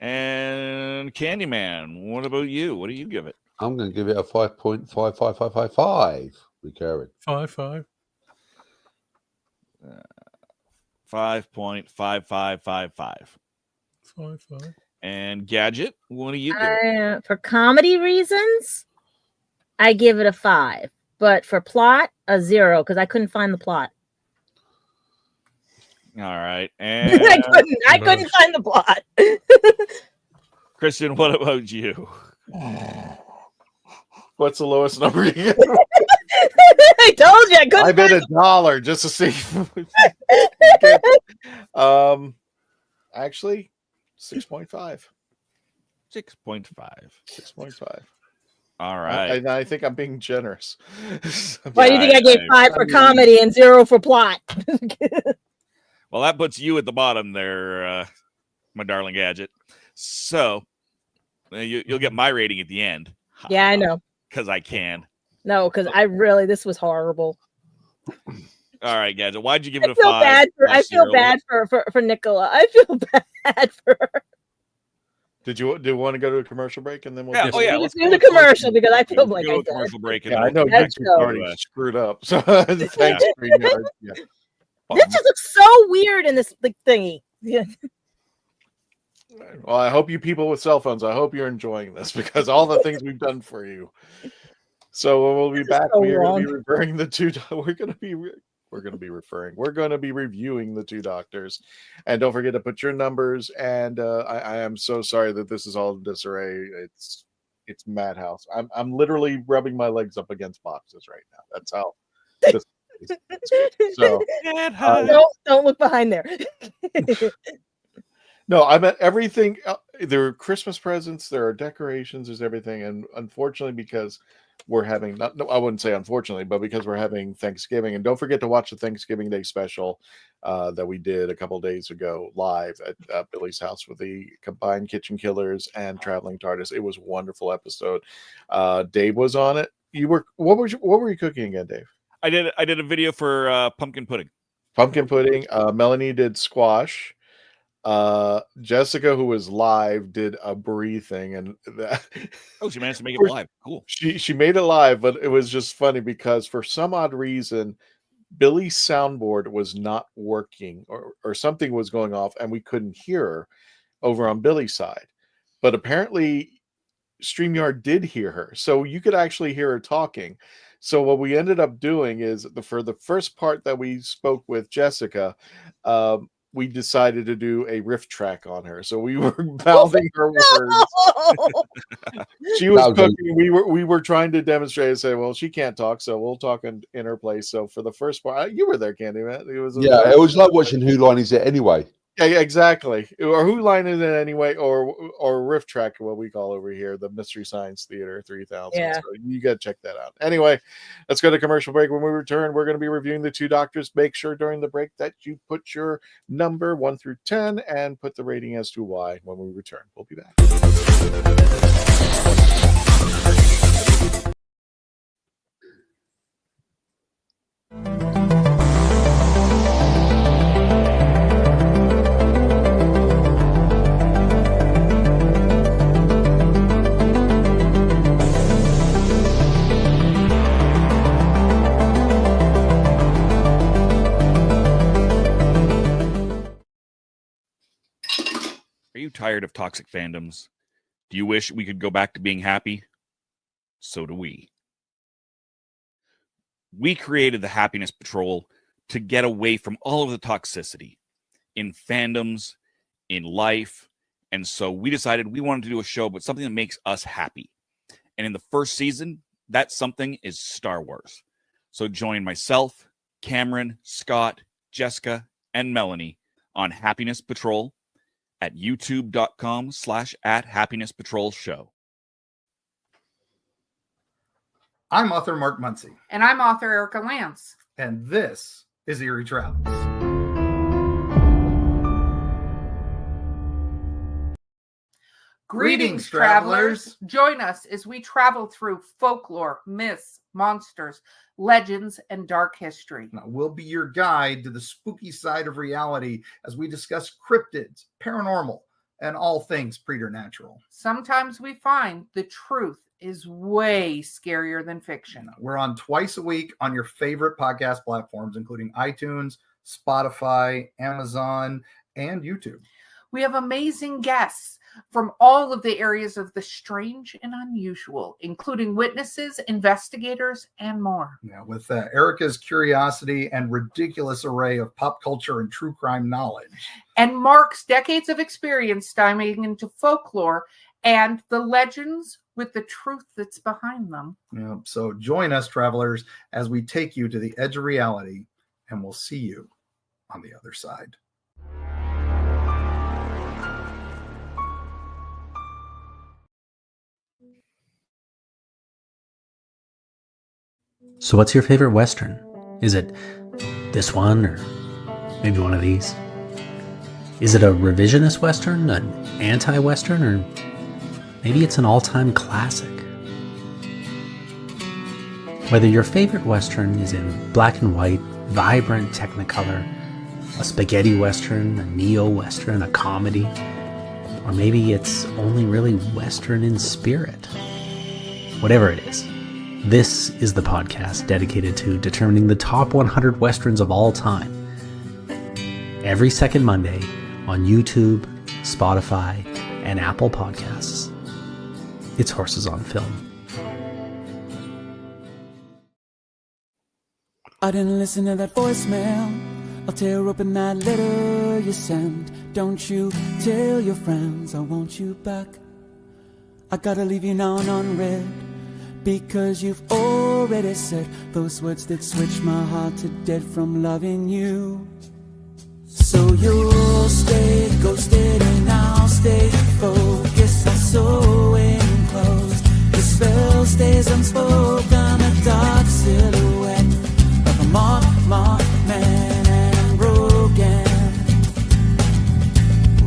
Speaker 2: And Candyman, what about you? What do you give it?
Speaker 5: I'm going to give it a 5.55555 recurring.
Speaker 4: 5.5.
Speaker 2: 5.5555.
Speaker 4: 5.5.
Speaker 2: And Gadget, what do you give it?
Speaker 6: For comedy reasons, I give it a 5. But for plot, a 0 because I couldn't find the plot.
Speaker 2: All right. And
Speaker 6: I couldn't find the plot.
Speaker 2: Christian, what about you?
Speaker 3: What's the lowest number you get?
Speaker 6: I told you I couldn't.
Speaker 3: I bet $1 just to see. Actually, 6.5.
Speaker 2: 6.5.
Speaker 3: 6.5.
Speaker 2: All right.
Speaker 3: I think I'm being generous.
Speaker 6: Why do you think I gave 5 for comedy and 0 for plot?
Speaker 2: Well, that puts you at the bottom there, my darling Gadget. So you'll get my rating at the end.
Speaker 6: Yeah, I know.
Speaker 2: Because I can.
Speaker 6: No, because this was horrible.
Speaker 2: All right, Gadget. Why'd you give it a 5?
Speaker 6: I feel bad for Nicola. I feel bad for her.
Speaker 3: Do you want to go to a commercial break and then we'll
Speaker 6: let's do the commercial because I feel like I did.
Speaker 2: Commercial break.
Speaker 3: Yeah, I know YouTube's already screwed up. So thanks, StreamYard. Yeah.
Speaker 6: This just looks so weird in this thingy. Yeah.
Speaker 3: Well, I hope you people with cell phones, I hope you're enjoying this because all the things we've done for you. So we'll be back.
Speaker 6: So
Speaker 3: we're going to be reviewing the two. We're going to be reviewing the Two Doctors, and don't forget to put your numbers. And I am so sorry that this is all in disarray. It's madhouse. I'm literally rubbing my legs up against boxes right now. That's how. So
Speaker 6: don't look behind there.
Speaker 3: No, I meant everything. There are Christmas presents, there are decorations, there's everything, and unfortunately, because we're having I wouldn't say unfortunately, but because we're having Thanksgiving, and don't forget to watch the Thanksgiving Day special that we did a couple days ago live at Billy's house with the combined Kitchen Killers and Traveling TARDIS. It was a wonderful episode. Dave was on it. What were you cooking again, Dave?
Speaker 2: I did a video for pumpkin pudding.
Speaker 3: Pumpkin pudding. Melanie did squash. Jessica, who was live, did a Brie thing, and that
Speaker 2: She managed to make it live. Cool.
Speaker 3: She made it live, but it was just funny because for some odd reason, Billy's soundboard was not working, or something was going off, and we couldn't hear her over on Billy's side. But apparently, StreamYard did hear her, so you could actually hear her talking. So what we ended up doing is, for the first part that we spoke with Jessica, we decided to do a riff track on her. So we were mouthing her words. She was cooking. We were trying to demonstrate and say, well, she can't talk, so we'll talk in her place. So for the first part, you were there, Candyman. It was
Speaker 5: like watching Who Line Is It Anyway?
Speaker 3: Yeah, exactly. Or Who Line Is It Anyway, or riff track, what we call over here, the Mystery Science Theater 3000.
Speaker 6: Yeah.
Speaker 3: So you got to check that out. Anyway, let's go to commercial break. When we return, we're going to be reviewing the two doctors. Make sure during the break that you put your number 1 through 10 and put the rating as to why when we return. We'll be back.
Speaker 2: Are you tired of toxic fandoms? Do you wish we could go back to being happy? So do we. We created the Happiness Patrol to get away from all of the toxicity in fandoms, in life, and so we decided we wanted to do a show about something that makes us happy. And in the first season, that something is Star Wars. So join myself, Cameron, Scott, Jessica, and Melanie on Happiness Patrol at youtube.com/@happinesspatrolshow.
Speaker 7: I'm author Mark Muncy.
Speaker 8: And I'm author Erica Lance.
Speaker 7: And this is Eerie Travels.
Speaker 8: Greetings, travelers. Join us as we travel through folklore, myths, monsters, legends, and dark history.
Speaker 7: Now, we'll be your guide to the spooky side of reality as we discuss cryptids, paranormal, and all things preternatural.
Speaker 8: Sometimes we find the truth is way scarier than fiction.
Speaker 7: We're on twice a week on your favorite podcast platforms, including iTunes, Spotify, Amazon, and YouTube.
Speaker 8: We have amazing guests from all of the areas of the strange and unusual, including witnesses, investigators, and more.
Speaker 7: Yeah, with Erica's curiosity and ridiculous array of pop culture and true crime knowledge.
Speaker 8: And Mark's decades of experience diving into folklore and the legends with the truth that's behind them.
Speaker 7: Yeah, so join us, travelers, as we take you to the edge of reality, and we'll see you on the other side.
Speaker 9: So what's your favorite Western? Is it this one or maybe one of these? Is it a revisionist Western, an anti-Western, or maybe it's an all-time classic? Whether your favorite Western is in black and white, vibrant Technicolor, a spaghetti Western, a neo-Western, a comedy, or maybe it's only really Western in spirit. Whatever it is, this is the podcast dedicated to determining the top 100 Westerns of all time. Every second Monday on YouTube, Spotify, and Apple Podcasts. It's Horses on Film.
Speaker 10: I didn't listen to that voicemail. I'll tear open that letter you sent. Don't you tell your friends I want you back. I gotta leave you now unread, because you've already said those words that switch my heart to dead from loving you. So you'll stay ghosted and I'll stay focused. I'm so enclosed. The spell stays unspoken. A dark silhouette of a mock man, and I'm broken.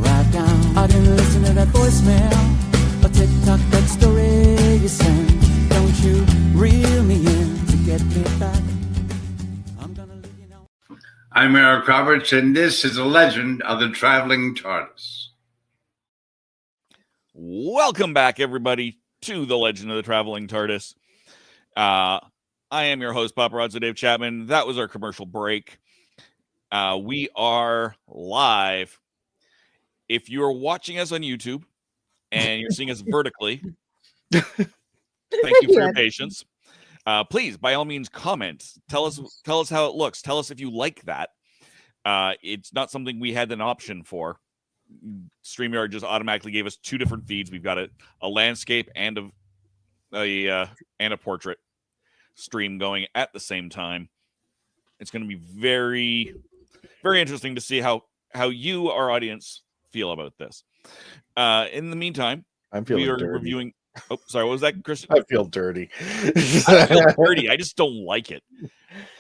Speaker 10: Right down. I didn't listen to that voicemail or TikTok that story you sent. Don't you reel me in to get me back. I'm gonna leave you now.
Speaker 11: I'm Eric Roberts, and this is a legend of the traveling TARDIS.
Speaker 2: Welcome back, everybody, to the Legend of the Traveling TARDIS. I am your host, Paparazzo Dave Chapman. That was our commercial break. We are live. If you're watching us on YouTube and you're seeing us vertically, thank you for your patience. Please, by all means, comment. Tell us how it looks. Tell us if you like that. It's not something we had an option for. StreamYard just automatically gave us two different feeds. We've got a landscape and a portrait stream going at the same time. It's going to be very, very interesting to see how you, our audience, feel about this. In the meantime, we are reviewing. Oh, sorry, what was that, Christian?
Speaker 3: I feel dirty.
Speaker 2: I feel dirty. I just don't like it.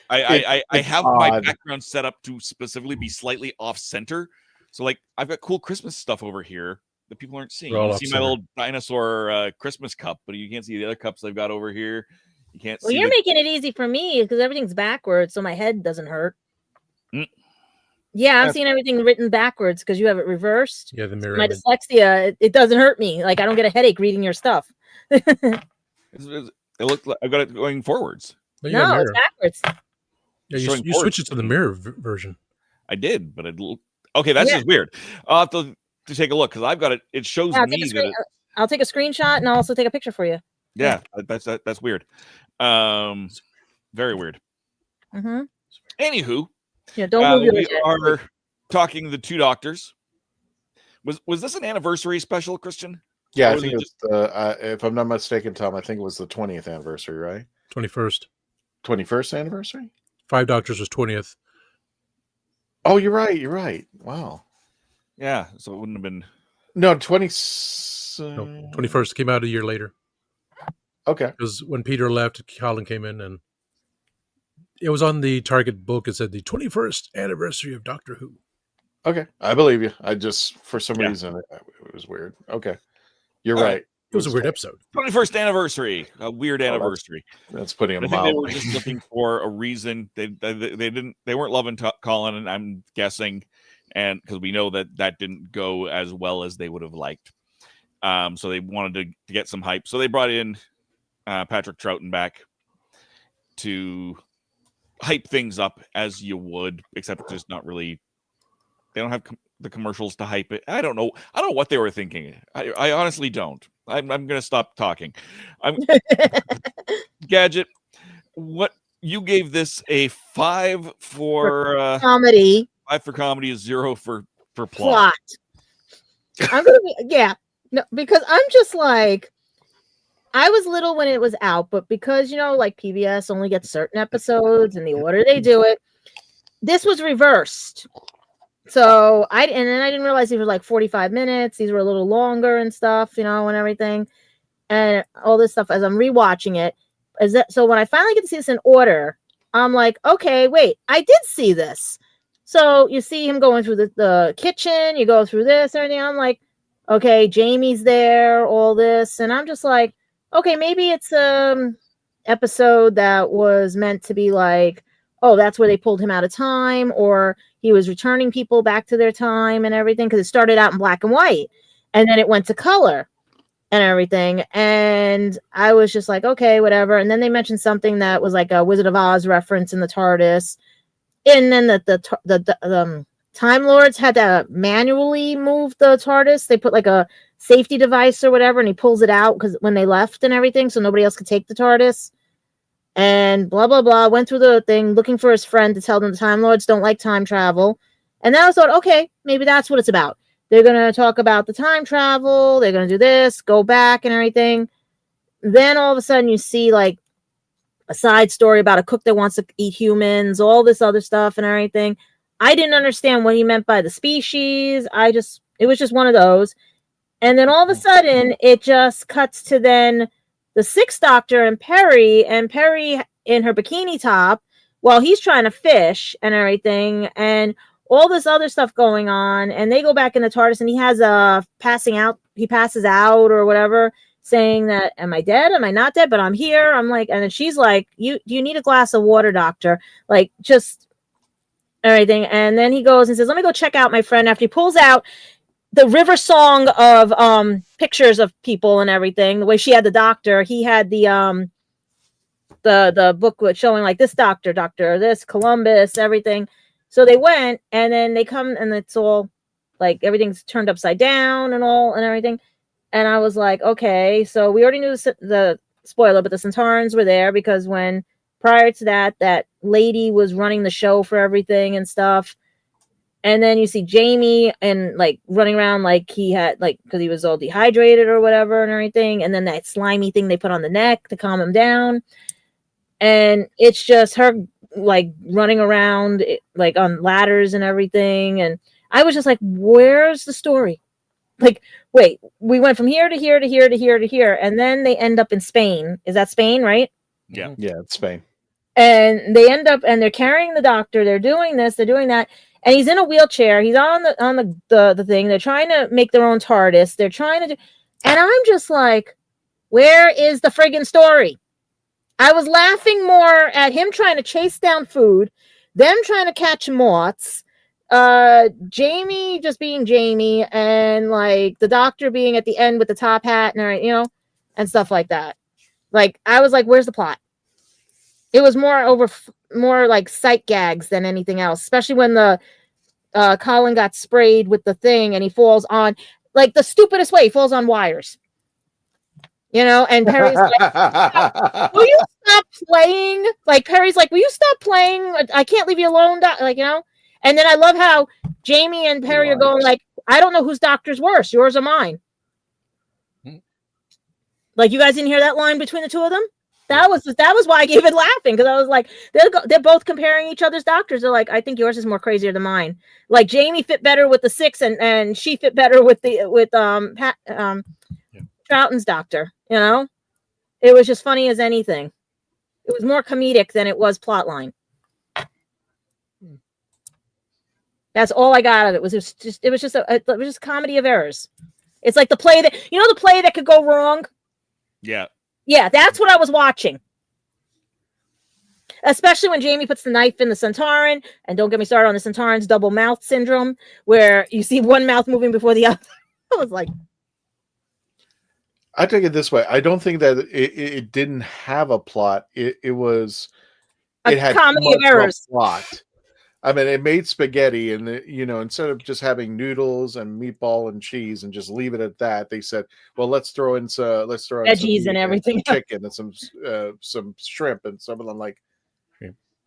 Speaker 2: I have my background set up to specifically be slightly off center. So, like, I've got cool Christmas stuff over here that people aren't seeing. You see my little dinosaur Christmas cup, but you can't see the other cups I've got over here. You can't see.
Speaker 6: Well, you're making it easy for me because everything's backwards, so my head doesn't hurt. Yeah, I'm seeing everything written backwards because you have it reversed.
Speaker 4: Yeah, the mirror.
Speaker 6: My dyslexia, it doesn't hurt me. Like, I don't get a headache reading your stuff.
Speaker 2: It looks like I've got it going forwards.
Speaker 6: No, it's backwards.
Speaker 4: Yeah, you switch it to the mirror version.
Speaker 2: I did, but okay, that's just weird. I'll have to take a look because I've got it. It shows me that
Speaker 6: I'll take a screenshot and I'll also take a picture for you.
Speaker 2: Yeah, that's weird. Very weird. Anywho,
Speaker 6: yeah, don't move
Speaker 2: we are talking the two doctors. Was this an anniversary special, Christian?
Speaker 3: Yeah, I think it was if I'm not mistaken, Tom, I think it was the 20th anniversary, right?
Speaker 4: 21st.
Speaker 3: 21st anniversary?
Speaker 4: 5 Doctors was 20th.
Speaker 3: Oh, you're right. Wow.
Speaker 2: Yeah, so it wouldn't have been.
Speaker 3: No,
Speaker 4: 21st came out a year later.
Speaker 3: Okay.
Speaker 4: Because when Peter left, Colin came in, and it was on the Target book. It said the 21st anniversary of Doctor Who.
Speaker 3: Okay, I believe you. I just, for some reason, it was weird. Okay, you're right.
Speaker 4: It was a weird episode.
Speaker 2: 21st anniversary, a weird anniversary.
Speaker 3: That's putting it
Speaker 2: I think they were
Speaker 3: mildly.
Speaker 2: just looking for a reason. They weren't loving Colin, and I'm guessing, and because we know that didn't go as well as they would have liked. So they wanted to get some hype. So they brought in Patrick Troughton back to hype things up as you would, except just not really. They don't have the commercials to hype it. I don't know what they were thinking. I honestly don't. I'm going to stop talking. Gadget, what you gave this a 5 for
Speaker 6: comedy.
Speaker 2: 5 for comedy, a 0 for plot.
Speaker 6: I'm gonna be no, because I'm just like, I was little when it was out, but because like PBS only gets certain episodes in the order they do it, this was reversed. So and then I didn't realize these were like 45 minutes. These were a little longer and stuff, and everything, and all this stuff as I'm rewatching it. So when I finally get to see this in order, I'm like, okay, wait, I did see this. So you see him going through the kitchen, you go through this, everything. I'm like, okay, Jamie's there, all this, and I'm just like, okay, maybe it's episode that was meant to be like, oh, that's where they pulled him out of time, or he was returning people back to their time and everything, because it started out in black and white, and then it went to color and everything. And I was just like, okay, whatever. And then they mentioned something that was like a Wizard of Oz reference in the TARDIS. And then the Time Lords had to manually move the TARDIS. They put like a safety device or whatever, and he pulls it out because when they left and everything, so nobody else could take the TARDIS. And blah, blah, blah, went through the thing looking for his friend to tell them the Time Lords don't like time travel. And then I thought, okay, maybe that's what it's about. They're going to talk about the time travel. They're going to do this, go back and everything. Then all of a sudden you see like a side story about a cook that wants to eat humans, all this other stuff and everything. I didn't understand what he meant by the species. It was just one of those. And then all of a sudden it just cuts to then the Sixth Doctor and Peri in her bikini top while he's trying to fish and everything, and all this other stuff going on. And they go back in the TARDIS, and he has he passes out or whatever, saying that, am I dead? Am I not dead? But I'm here. I'm like, and then she's like, do you need a glass of water, doctor? Like, just, everything. And then he goes and says, let me go check out my friend. After he pulls out the River Song of pictures of people and everything, the way she had the doctor, he had the book with showing like this doctor, this Columbus, everything. So they went, and then they come, and it's all like everything's turned upside down and all and everything. And I was like, okay, so we already knew the spoiler, but the Sontarans were there because when prior to that lady was running the show for everything and stuff. And then you see Jamie and like running around like he had like because he was all dehydrated or whatever and everything. And then that slimy thing they put on the neck to calm him down. And it's just her like running around like on ladders and everything. And I was just like, where's the story? Like, wait, we went from here to here to here to here to here. And then they end up in Spain. Is that Spain, right?
Speaker 2: Yeah.
Speaker 3: Yeah, it's Spain.
Speaker 6: And they end up and they're carrying the doctor. They're doing this, they're doing that. And he's in a wheelchair. He's on the thing. They're trying to make their own TARDIS. They're trying to do, and I'm just like, where is the friggin' story? I was laughing more at him trying to chase down food, them trying to catch moths, Jamie just being Jamie, and like the doctor being at the end with the top hat and and stuff like that. Like I was like, where's the plot? It was more like sight gags than anything else, especially when the Colin got sprayed with the thing and he falls on like the stupidest way. He falls on wires, and Peri's like, will you stop playing? Like Peri's like, will you stop playing? I can't leave you alone. And then I love how Jamie and Peri are going like, I don't know whose doctor's worse, yours or mine. Like you guys didn't hear that line between the two of them? That was why I gave it laughing, because I was like, they're both comparing each other's doctors. They're like, I think yours is more crazier than mine. Like Jamie fit better with the 6, and she fit better with Troughton's doctor. It was just funny as anything. It was more comedic than it was plotline. That's all I got of it. It was just comedy of errors. It's like the play that could go wrong.
Speaker 2: Yeah.
Speaker 6: Yeah, that's what I was watching. Especially when Jamie puts the knife in the Sontaran, and don't get me started on the Sontaran's double mouth syndrome, where you see one mouth moving before the other. I was like,
Speaker 3: I take it this way. I don't think that it didn't have a plot. It had
Speaker 6: comedy of errors.
Speaker 3: Plot. I mean, it made spaghetti, and instead of just having noodles and meatball and cheese and just leave it at that, they said, "Well, let's throw in
Speaker 6: veggies and everything,
Speaker 3: chicken and some shrimp." And some of them like,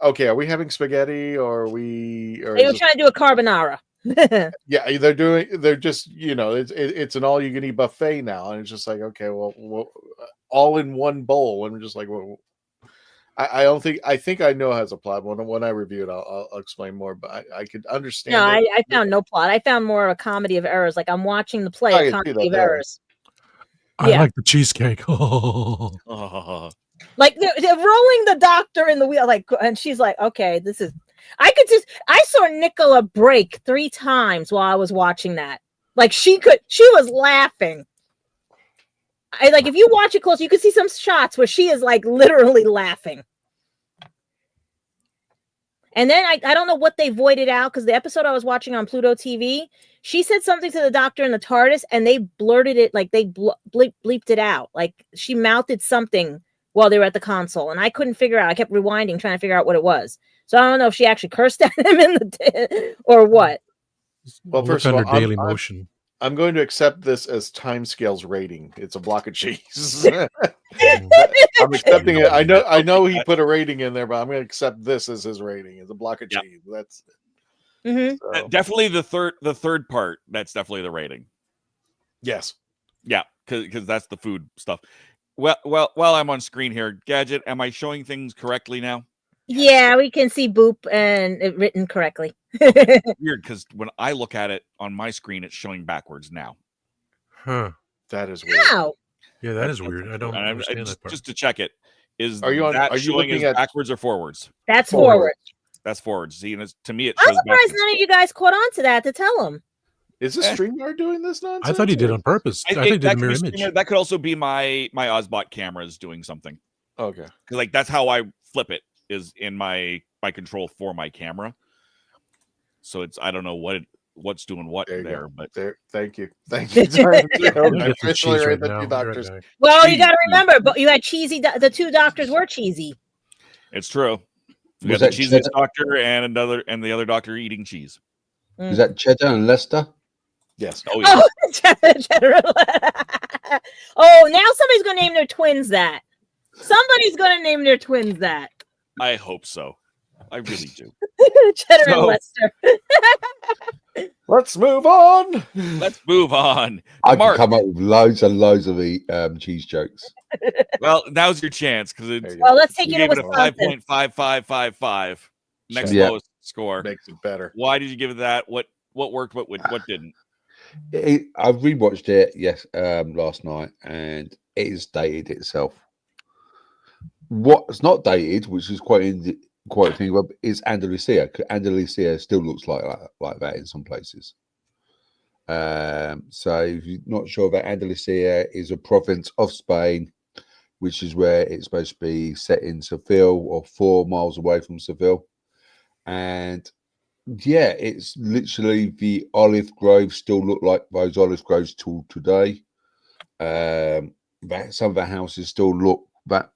Speaker 3: "Okay, are we having spaghetti or are we?" Or
Speaker 6: they were trying to do a carbonara.
Speaker 3: Yeah, they're just it's an all-you-can-eat buffet now, and it's just like, okay, well, all in one bowl, and we're just like, well. I think I know it has a plot. When I review it, I'll explain more. But I could understand.
Speaker 6: No, I found no plot. I found more of a comedy of errors. Like I'm watching the play, a comedy of errors.
Speaker 4: I like the cheesecake.
Speaker 6: Like they're rolling the doctor in the wheel, like, and she's like, "Okay, this is." I saw Nicola break 3 times while I was watching that. Like she was laughing. If you watch it close, you can see some shots where she is like literally laughing. And then I don't know what they voided out, because the episode I was watching on Pluto TV, she said something to the doctor in the TARDIS, and they blurted it, like they bleeped it out. Like she mouthed something while they were at the console, and I couldn't figure out. I kept rewinding, trying to figure out what it was. So I don't know if she actually cursed at him or what.
Speaker 3: Well, first of all,
Speaker 4: Daily Motion.
Speaker 3: I'm going to accept this as Timescales rating. It's a block of cheese. I'm accepting it. I know he put a rating in there, but I'm going to accept this as his rating. It's a block of cheese. That's
Speaker 2: definitely the third part. That's definitely the rating.
Speaker 3: Yes.
Speaker 2: Yeah, because that's the food stuff. Well, while I'm on screen here, Gadget, am I showing things correctly now?
Speaker 6: Yeah, we can see Boop and it written correctly.
Speaker 2: Weird, because when I look at it on my screen, it's showing backwards now.
Speaker 4: Huh.
Speaker 3: That is weird.
Speaker 6: Wow.
Speaker 4: Yeah, that is weird. I don't understand that part.
Speaker 2: Just to check it,
Speaker 3: are you
Speaker 2: showing
Speaker 3: looking
Speaker 2: as backwards or forwards?
Speaker 6: That's forward.
Speaker 2: That's forwards. See, and to me, it
Speaker 6: I'm
Speaker 2: shows
Speaker 6: surprised
Speaker 2: backwards.
Speaker 6: none of you guys caught on to that to tell him.
Speaker 3: Is this StreamYard doing this nonsense?
Speaker 4: I thought he did on purpose. I think he did a mirror image.
Speaker 2: That could also be my Ozbot cameras doing something.
Speaker 3: Okay.
Speaker 2: Because that's how I flip it, is in my control for my camera. So I don't know what's doing what there, but
Speaker 3: thank you. Sorry,
Speaker 4: Get
Speaker 3: I
Speaker 4: some
Speaker 3: officially
Speaker 4: cheese
Speaker 3: read
Speaker 4: right
Speaker 3: the
Speaker 4: now.
Speaker 3: two
Speaker 4: Be right
Speaker 3: doctors.
Speaker 4: back.
Speaker 6: Well, you got to remember, but you had cheesy. The two doctors were cheesy.
Speaker 2: it's true. We
Speaker 5: Was
Speaker 2: got the
Speaker 5: that
Speaker 2: cheesiest
Speaker 5: cheddar?
Speaker 2: doctor and the other doctor eating cheese.
Speaker 5: Is that Cheddar and Leicester?
Speaker 3: Yes.
Speaker 2: Oh yeah.
Speaker 6: Oh, now somebody's going to name their twins that. Somebody's going to name their twins that.
Speaker 2: I hope so. I really do.
Speaker 6: Cheddar and Lester.
Speaker 3: Let's move on.
Speaker 2: Let's move on.
Speaker 5: I
Speaker 2: Mark.
Speaker 5: can come up with loads and loads of cheese jokes.
Speaker 2: Well, now's your chance because
Speaker 6: Well, let's take you to
Speaker 2: gave it a
Speaker 6: Wisconsin.
Speaker 2: 5.5555. Next
Speaker 5: Yeah.
Speaker 2: lowest score.
Speaker 3: Makes it better.
Speaker 2: Why did you give it that? What worked? What didn't?
Speaker 5: I rewatched it last night, and it is dated itself. What's not dated, which is quite a thing, is Andalusia. Andalusia still looks like that in some places. So if you're not sure that Andalusia is a province of Spain, which is where it's supposed to be set in Seville or 4 miles away from Seville. And yeah, it's literally the olive groves still look like those olive groves till today. Some of the houses still look that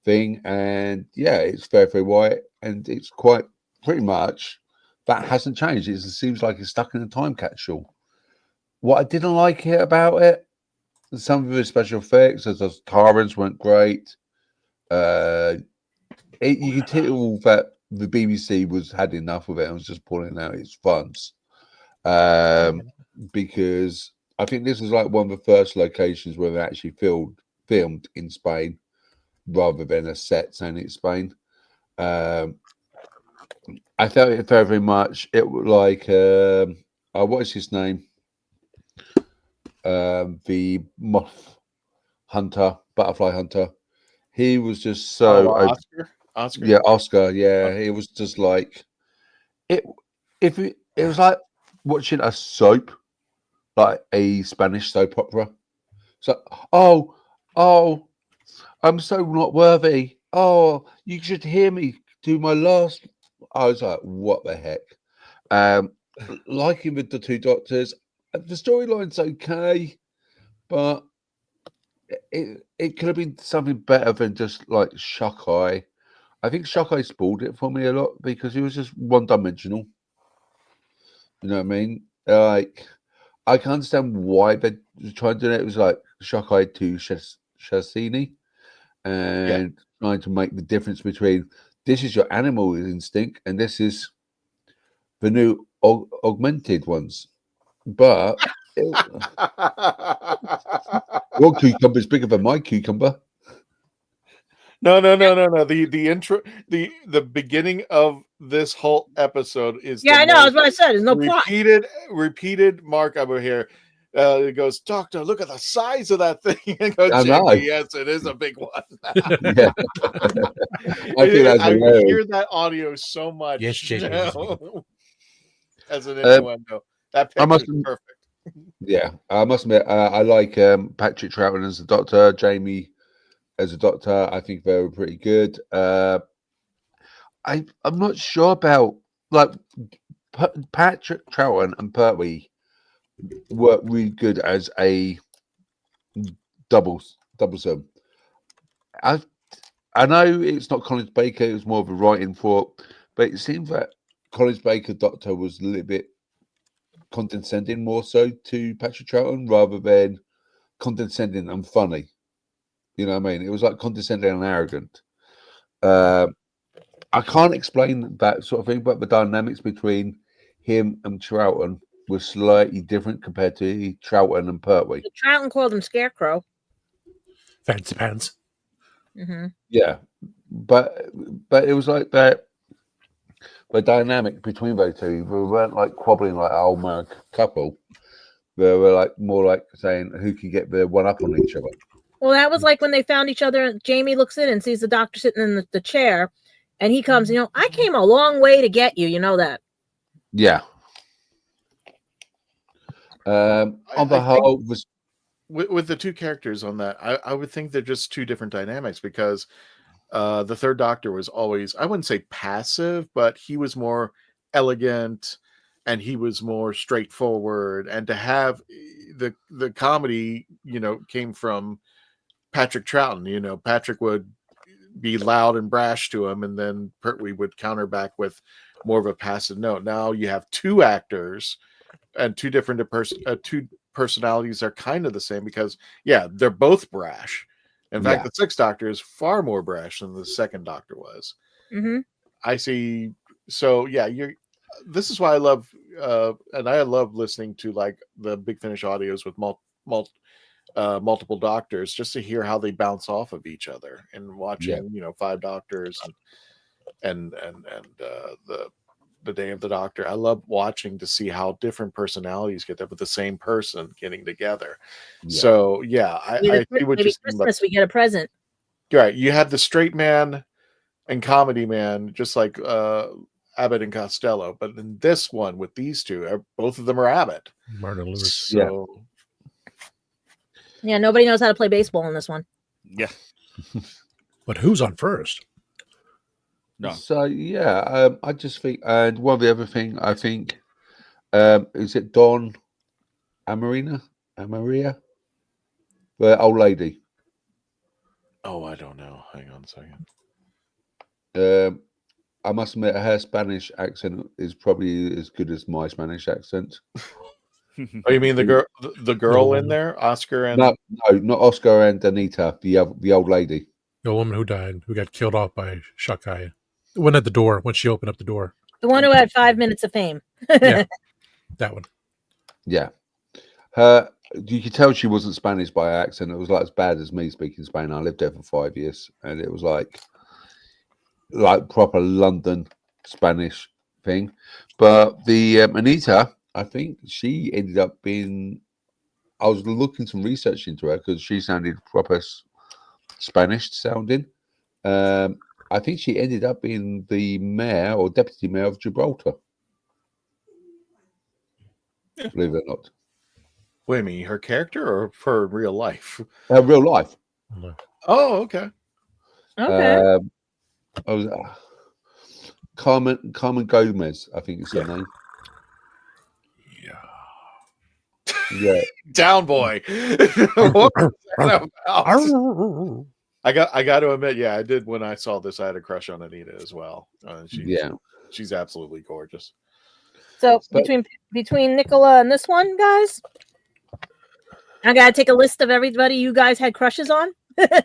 Speaker 5: thing, and yeah, it's very white, and it's quite pretty much that hasn't changed. It seems like it's stuck in a time capsule. What I didn't like about it, some of the special effects, as the Sontarans weren't great. You could tell that the BBC had enough of it and was just pulling out its funds. Because I think this was like one of the first locations where they actually filmed in Spain rather than a set saying it's Spain. I felt it very much. It was like what is his name? The moth hunter, butterfly hunter. He was just so
Speaker 3: Oscar.
Speaker 5: Yeah, Oscar. Yeah, it was just like it. It was like watching a soap, like a Spanish soap opera. So, oh, I'm so not worthy. Oh, you should hear me do my last. I was like, what the heck? Liking with the two doctors, the storyline's okay, but it could have been something better than just like Shockeye. I think Shockeye spoiled it for me a lot because he was just one-dimensional. You know what I mean? Like, I can understand why they trying to do it. It was like Shockeye to Chessene, and trying to make the difference between this is your animal instinct and this is the new augmented ones. But your cucumber is bigger than my cucumber.
Speaker 3: No. The intro, the beginning of this whole episode is
Speaker 6: I know. That's what I said. There's no plot.
Speaker 3: Repeated mark over here. It goes, Doctor, look at the size of that thing. And goes,
Speaker 5: I know.
Speaker 3: yes, it is a big one.
Speaker 5: Yeah. I
Speaker 3: hear that audio so much.
Speaker 4: Yes,
Speaker 3: as an innuendo. That picture is perfect.
Speaker 5: Yeah, I must admit, I like Patrick Troughton as the Doctor, Jamie as a Doctor. I think they were pretty good. I'm not sure about like Patrick Troughton and Peri work really good as a double sum. I know it's not Colin Baker; it was more of a writing thought, but it seems that Colin Baker Doctor was a little bit condescending more so to Patrick Troughton rather than condescending and funny. You know what I mean? It was like condescending and arrogant. I can't explain that sort of thing, but the dynamics between him and Troughton was slightly different compared to Troughton and Pertwee.
Speaker 6: Troughton called him Scarecrow.
Speaker 4: Fancy pants.
Speaker 6: Mm-hmm.
Speaker 5: Yeah, but it was like that. The dynamic between those two, we weren't like quabbling like an old married couple. They were like more like saying who can get the one up on each other.
Speaker 6: Well, that was like when they found each other. Jamie looks in and sees the doctor sitting in the chair, and he comes. I came a long way to get you. You know that.
Speaker 5: Yeah. On the whole,
Speaker 3: with the two characters on that, I would think they're just two different dynamics because the third Doctor was always, I wouldn't say passive, but he was more elegant, and he was more straightforward. And to have the comedy, came from Patrick Troughton. Patrick would be loud and brash to him, and then we would counter back with more of a passive note. Now you have two actors and two different two personalities are kind of the same because they're both brash. In fact, the Sixth Doctor is far more brash than the Second Doctor was.
Speaker 6: Mm-hmm.
Speaker 3: I see. So this is why I love and I love listening to like the Big Finish audios with multiple doctors, just to hear how they bounce off of each other, and watching 5 Doctors and the Day of the Doctor. I love watching to see how different personalities get there, but the same person getting together. So I see what
Speaker 6: maybe Christmas we get a present.
Speaker 3: Right, you had the straight man and comedy man, just like Abbott and Costello, but in this one with these two, both of them are Abbott.
Speaker 4: Martin Lewis.
Speaker 3: So
Speaker 6: nobody knows how to play baseball in this one.
Speaker 2: Yeah.
Speaker 4: But who's on first?
Speaker 2: No.
Speaker 5: So I just think, and one of the other thing I think, is it Dawn Amaria, the old lady?
Speaker 3: Oh, I don't know. Hang on a second.
Speaker 5: I must admit, her Spanish accent is probably as good as my Spanish accent.
Speaker 3: Oh, you mean the girl in there, Oscar and
Speaker 5: no, not Oscar and Anita, the old lady,
Speaker 4: the woman who died, who got killed off by Shockeye. The one at the door when she opened up the door.
Speaker 6: The one who had 5 minutes of fame.
Speaker 4: Yeah, that one.
Speaker 5: Yeah, you could tell she wasn't Spanish by her accent. It was like as bad as me speaking Spanish. I lived there for 5 years, and it was like proper London Spanish thing. But the Anita, I think she ended up being. I was looking some research into her because she sounded proper Spanish sounding. I think she ended up being the mayor or deputy mayor of Gibraltar. Yeah. Believe it or not.
Speaker 3: Wait a minute, her character or for real life?
Speaker 5: Real life.
Speaker 3: Oh, okay.
Speaker 6: Okay.
Speaker 5: I was Carmen Gomez, I think it's her name. Yeah.
Speaker 3: Down boy. I got to admit, I did when I saw this. I had a crush on Anita as well. She's absolutely gorgeous.
Speaker 6: So between Nicola and this one, guys, I gotta take a list of everybody you guys had crushes on. Don't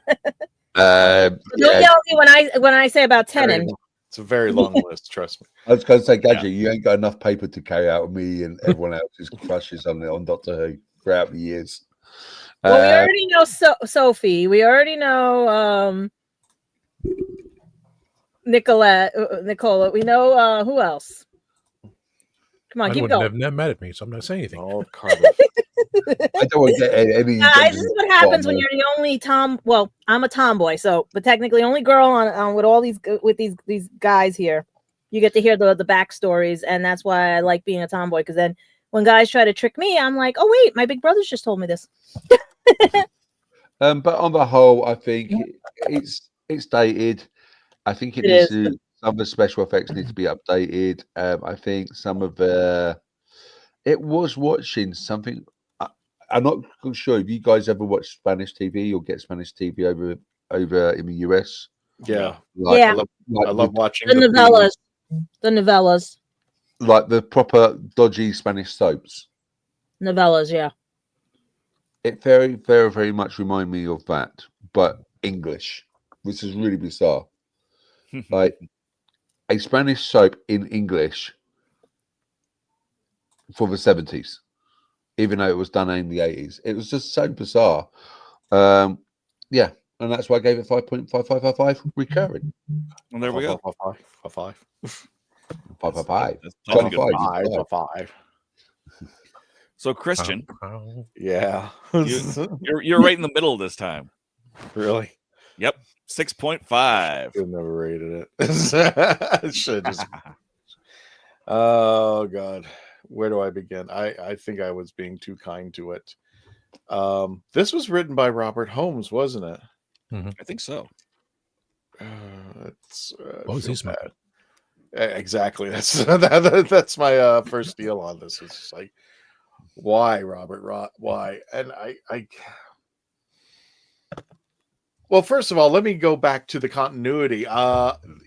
Speaker 6: yell at me when I say about 10.
Speaker 3: It's a very long list, trust me.
Speaker 5: I was going to say, Gadget, you ain't got enough paper to carry out with me and everyone else's crushes on Doctor Who throughout the years.
Speaker 6: Well, we already know Sophie. We already know Nicola. We know who else? Come on, keep going.
Speaker 4: Have never met me, so I'm not saying anything.
Speaker 3: Oh, Carmen.
Speaker 5: I don't want to get any.
Speaker 6: This is what happens when you're the only tom. Well, I'm a tomboy, but technically only girl on with all these guys here. You get to hear the backstories, and that's why I like being a tomboy. Because then when guys try to trick me, I'm like, oh wait, my big brothers just told me this.
Speaker 5: But on the whole, I think it's dated. I think it needs to. Some of the special effects need to be updated. I think some of it was watching something. I'm not sure if you guys ever watch Spanish TV or get Spanish TV over in the US.
Speaker 3: Yeah,
Speaker 6: I
Speaker 3: love watching
Speaker 6: the novellas. The novellas,
Speaker 5: like the proper dodgy Spanish soaps.
Speaker 6: Novellas, yeah.
Speaker 5: It very, very, very much remind me of that, but English, which is really bizarre. Like a Spanish soap in English for the 70s, even though it was done in the 80s. It was just so bizarre. And that's why I gave it 5.5555 recurring.
Speaker 2: And there we go.
Speaker 5: 555.
Speaker 2: So Christian,
Speaker 3: yeah,
Speaker 2: you're right in the middle this time.
Speaker 3: Really?
Speaker 2: Yep, 6.5.
Speaker 3: I've never rated it. Should just. Oh God, where do I begin? I think I was being too kind to it. This was written by Robert Holmes, wasn't it?
Speaker 2: Mm-hmm. I think so.
Speaker 3: What
Speaker 4: was he
Speaker 3: bad. Exactly. That's my first deal on this. It's just like, why, Robert? Why? And I. Well, first of all, let me go back to the continuity.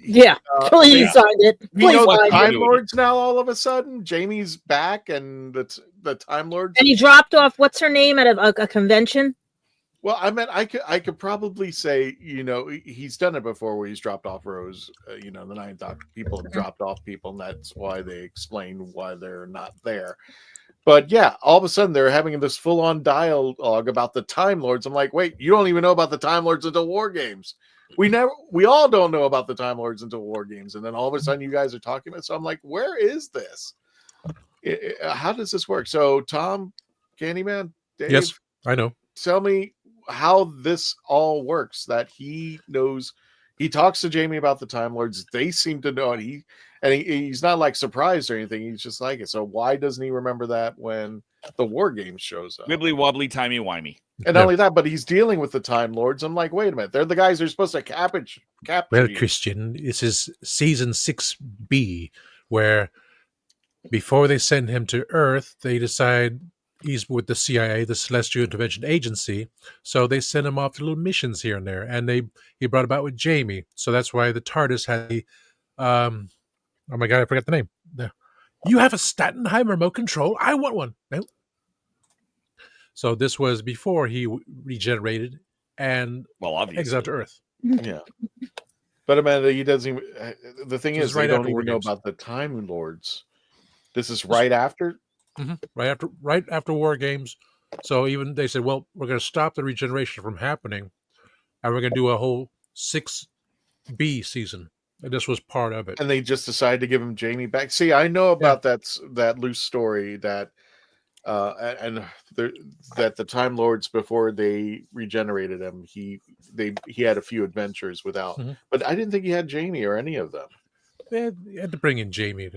Speaker 6: Yeah, please find it.
Speaker 3: You
Speaker 6: Please
Speaker 3: know the
Speaker 6: find
Speaker 3: Time
Speaker 6: it.
Speaker 3: Lords now. All of a sudden, Jamie's back, and the Time Lords.
Speaker 6: And he dropped off. What's her name at a convention?
Speaker 3: Well, I mean, I could probably say, you know, he's done it before where he's dropped off Rose. You know, the Ninth Doctor, people have dropped off people, and that's why they explain why they're not there. But yeah, all of a sudden they're having this full-on dialogue about the Time Lords. I'm like, wait, you don't even know about the Time Lords until War Games. We all don't know about the Time Lords until War Games, and then all of a sudden you guys are talking about it. So I'm like, where is this? How does this work? So Tom, Candyman, Dave,
Speaker 4: Yes, I know.
Speaker 3: Tell me how this all works. That he knows. He talks to Jamie about the Time Lords. They seem to know it. He's not like surprised or anything. He's just like it. So why doesn't he remember that when the War Games shows up?
Speaker 2: Wibbly wobbly, timey wimey.
Speaker 3: And not only that, but he's dealing with the Time Lords. I'm like, wait a minute. They're the guys who are supposed to capture
Speaker 4: Well,
Speaker 3: you.
Speaker 4: Christian, this is season 6B, where before they send him to Earth, they decide he's with the CIA, the Celestial Intervention Agency. So they send him off to little missions here and there. And he brought about with Jamie. So that's why the TARDIS had the oh my God, I forgot the name. You have a Stratton remote control? I want one. No. So this was before he regenerated and exiled to Earth.
Speaker 3: Yeah. But Amanda, he doesn't even, the thing is,
Speaker 4: right
Speaker 3: they don't
Speaker 4: after
Speaker 3: even
Speaker 4: War
Speaker 3: know
Speaker 4: Games.
Speaker 3: about the Time Lords. This is right after?
Speaker 4: Mm-hmm. Right after War Games. So even they said, well, we're going to stop the regeneration from happening, and we're going to do a whole 6B season. And this was part of it.
Speaker 3: And they just decided to give him Jamie back. See, I know about that loose story that that the Time Lords, before they regenerated him, he had a few adventures without.
Speaker 4: Mm-hmm.
Speaker 3: But I didn't think he had Jamie or any of them.
Speaker 4: They had to bring in Jamie.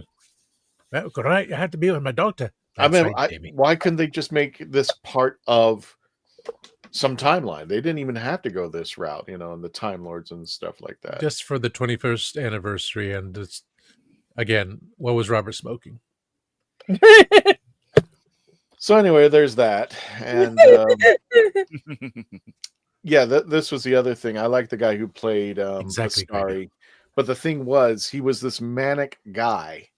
Speaker 4: Well, right, I had to be with my doctor.
Speaker 3: I mean, why couldn't they just make this part of some timeline? They didn't even have to go this route, you know, and the Time Lords and stuff like that.
Speaker 4: Just for the 21st anniversary, and it's, again, what was Robert smoking?
Speaker 3: So anyway, there's that, and yeah, this was the other thing. I like the guy who played Dastari, but the thing was, he was this manic guy,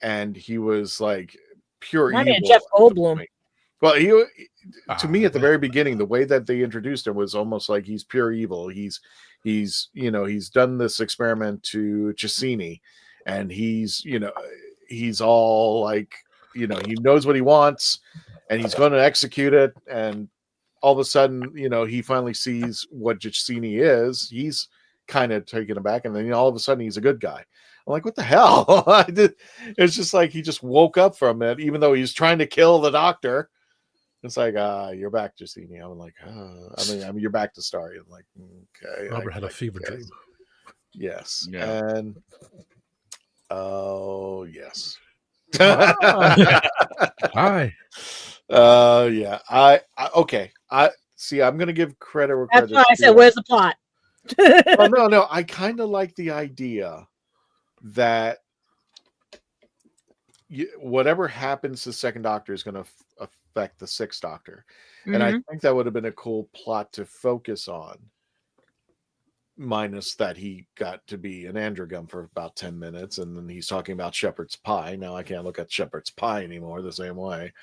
Speaker 3: and he was like pure evil.
Speaker 6: Jeff Goldblum.
Speaker 3: Well, to me at the very beginning, the way that they introduced him was almost like he's pure evil. He's done this experiment to Chessene, and he's all like, he knows what he wants, and he's going to execute it. And all of a sudden, he finally sees what Chessene is. He's kind of taken aback, and then all of a sudden he's a good guy. I'm like, what the hell? It's just like he just woke up from it, even though he's trying to kill the doctor. It's like, you're back, Chessene. I'm like, I mean, you're back to Starry. I'm like, okay.
Speaker 4: Robert had a fever dream.
Speaker 3: Yes.
Speaker 2: Yeah.
Speaker 3: And oh yes.
Speaker 4: Hi.
Speaker 3: Yeah. I okay. I'm gonna give credit where
Speaker 6: That's
Speaker 3: credit.
Speaker 6: why I said, where's the plot?
Speaker 3: Well, no. I kind of like the idea that whatever happens to the Second Doctor is going to affect the Sixth Doctor. Mm-hmm. And I think that would have been a cool plot to focus on, minus that he got to be an Androgum for about 10 minutes, and then he's talking about shepherd's pie. Now I can't look at shepherd's pie anymore the same way.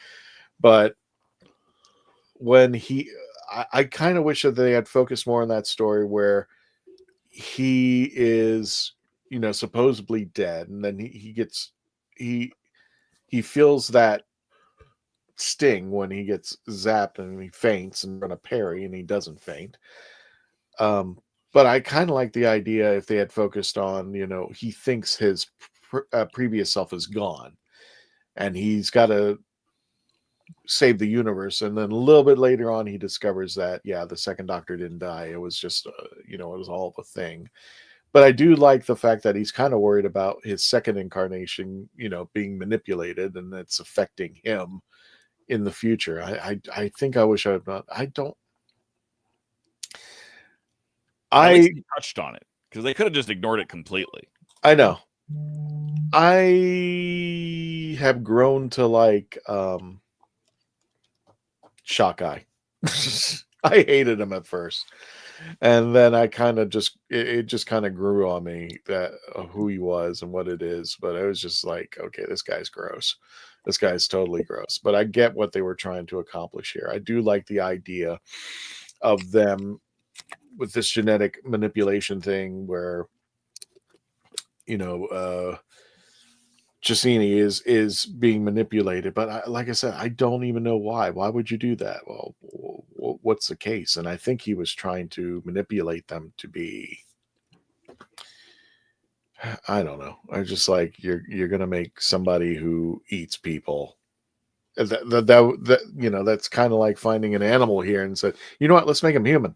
Speaker 3: But when I kind of wish that they had focused more on that story where he is, supposedly dead, and then he feels that sting when he gets zapped and he faints in front of Peri, and he doesn't faint. But I kind of like the idea if they had focused on, he thinks his previous self is gone, and he's got to save the universe. And then a little bit later on, he discovers that, the Second Doctor didn't die. It was just, it was all a thing. But I do like the fact that he's kind of worried about his second incarnation, being manipulated, and it's affecting him in the future. I think I wish I had not.
Speaker 2: At least he touched on it, because they could have just ignored it completely.
Speaker 3: I know. I have grown to like Shockeye. I hated him at first, and then I kind of just it just kind of grew on me that who he was and what it is. But I was just like, okay, this guy's gross. This guy's totally gross. But I get what they were trying to accomplish here. I do like the idea of them with this genetic manipulation thing, where Chessene is being manipulated, but like I said, I don't even know why. Why would you do that? Well, what's the case? And I think he was trying to manipulate them to be. I don't know. I just like you're gonna make somebody who eats people. That that's kind of like finding an animal here and said, you know what? Let's make him human.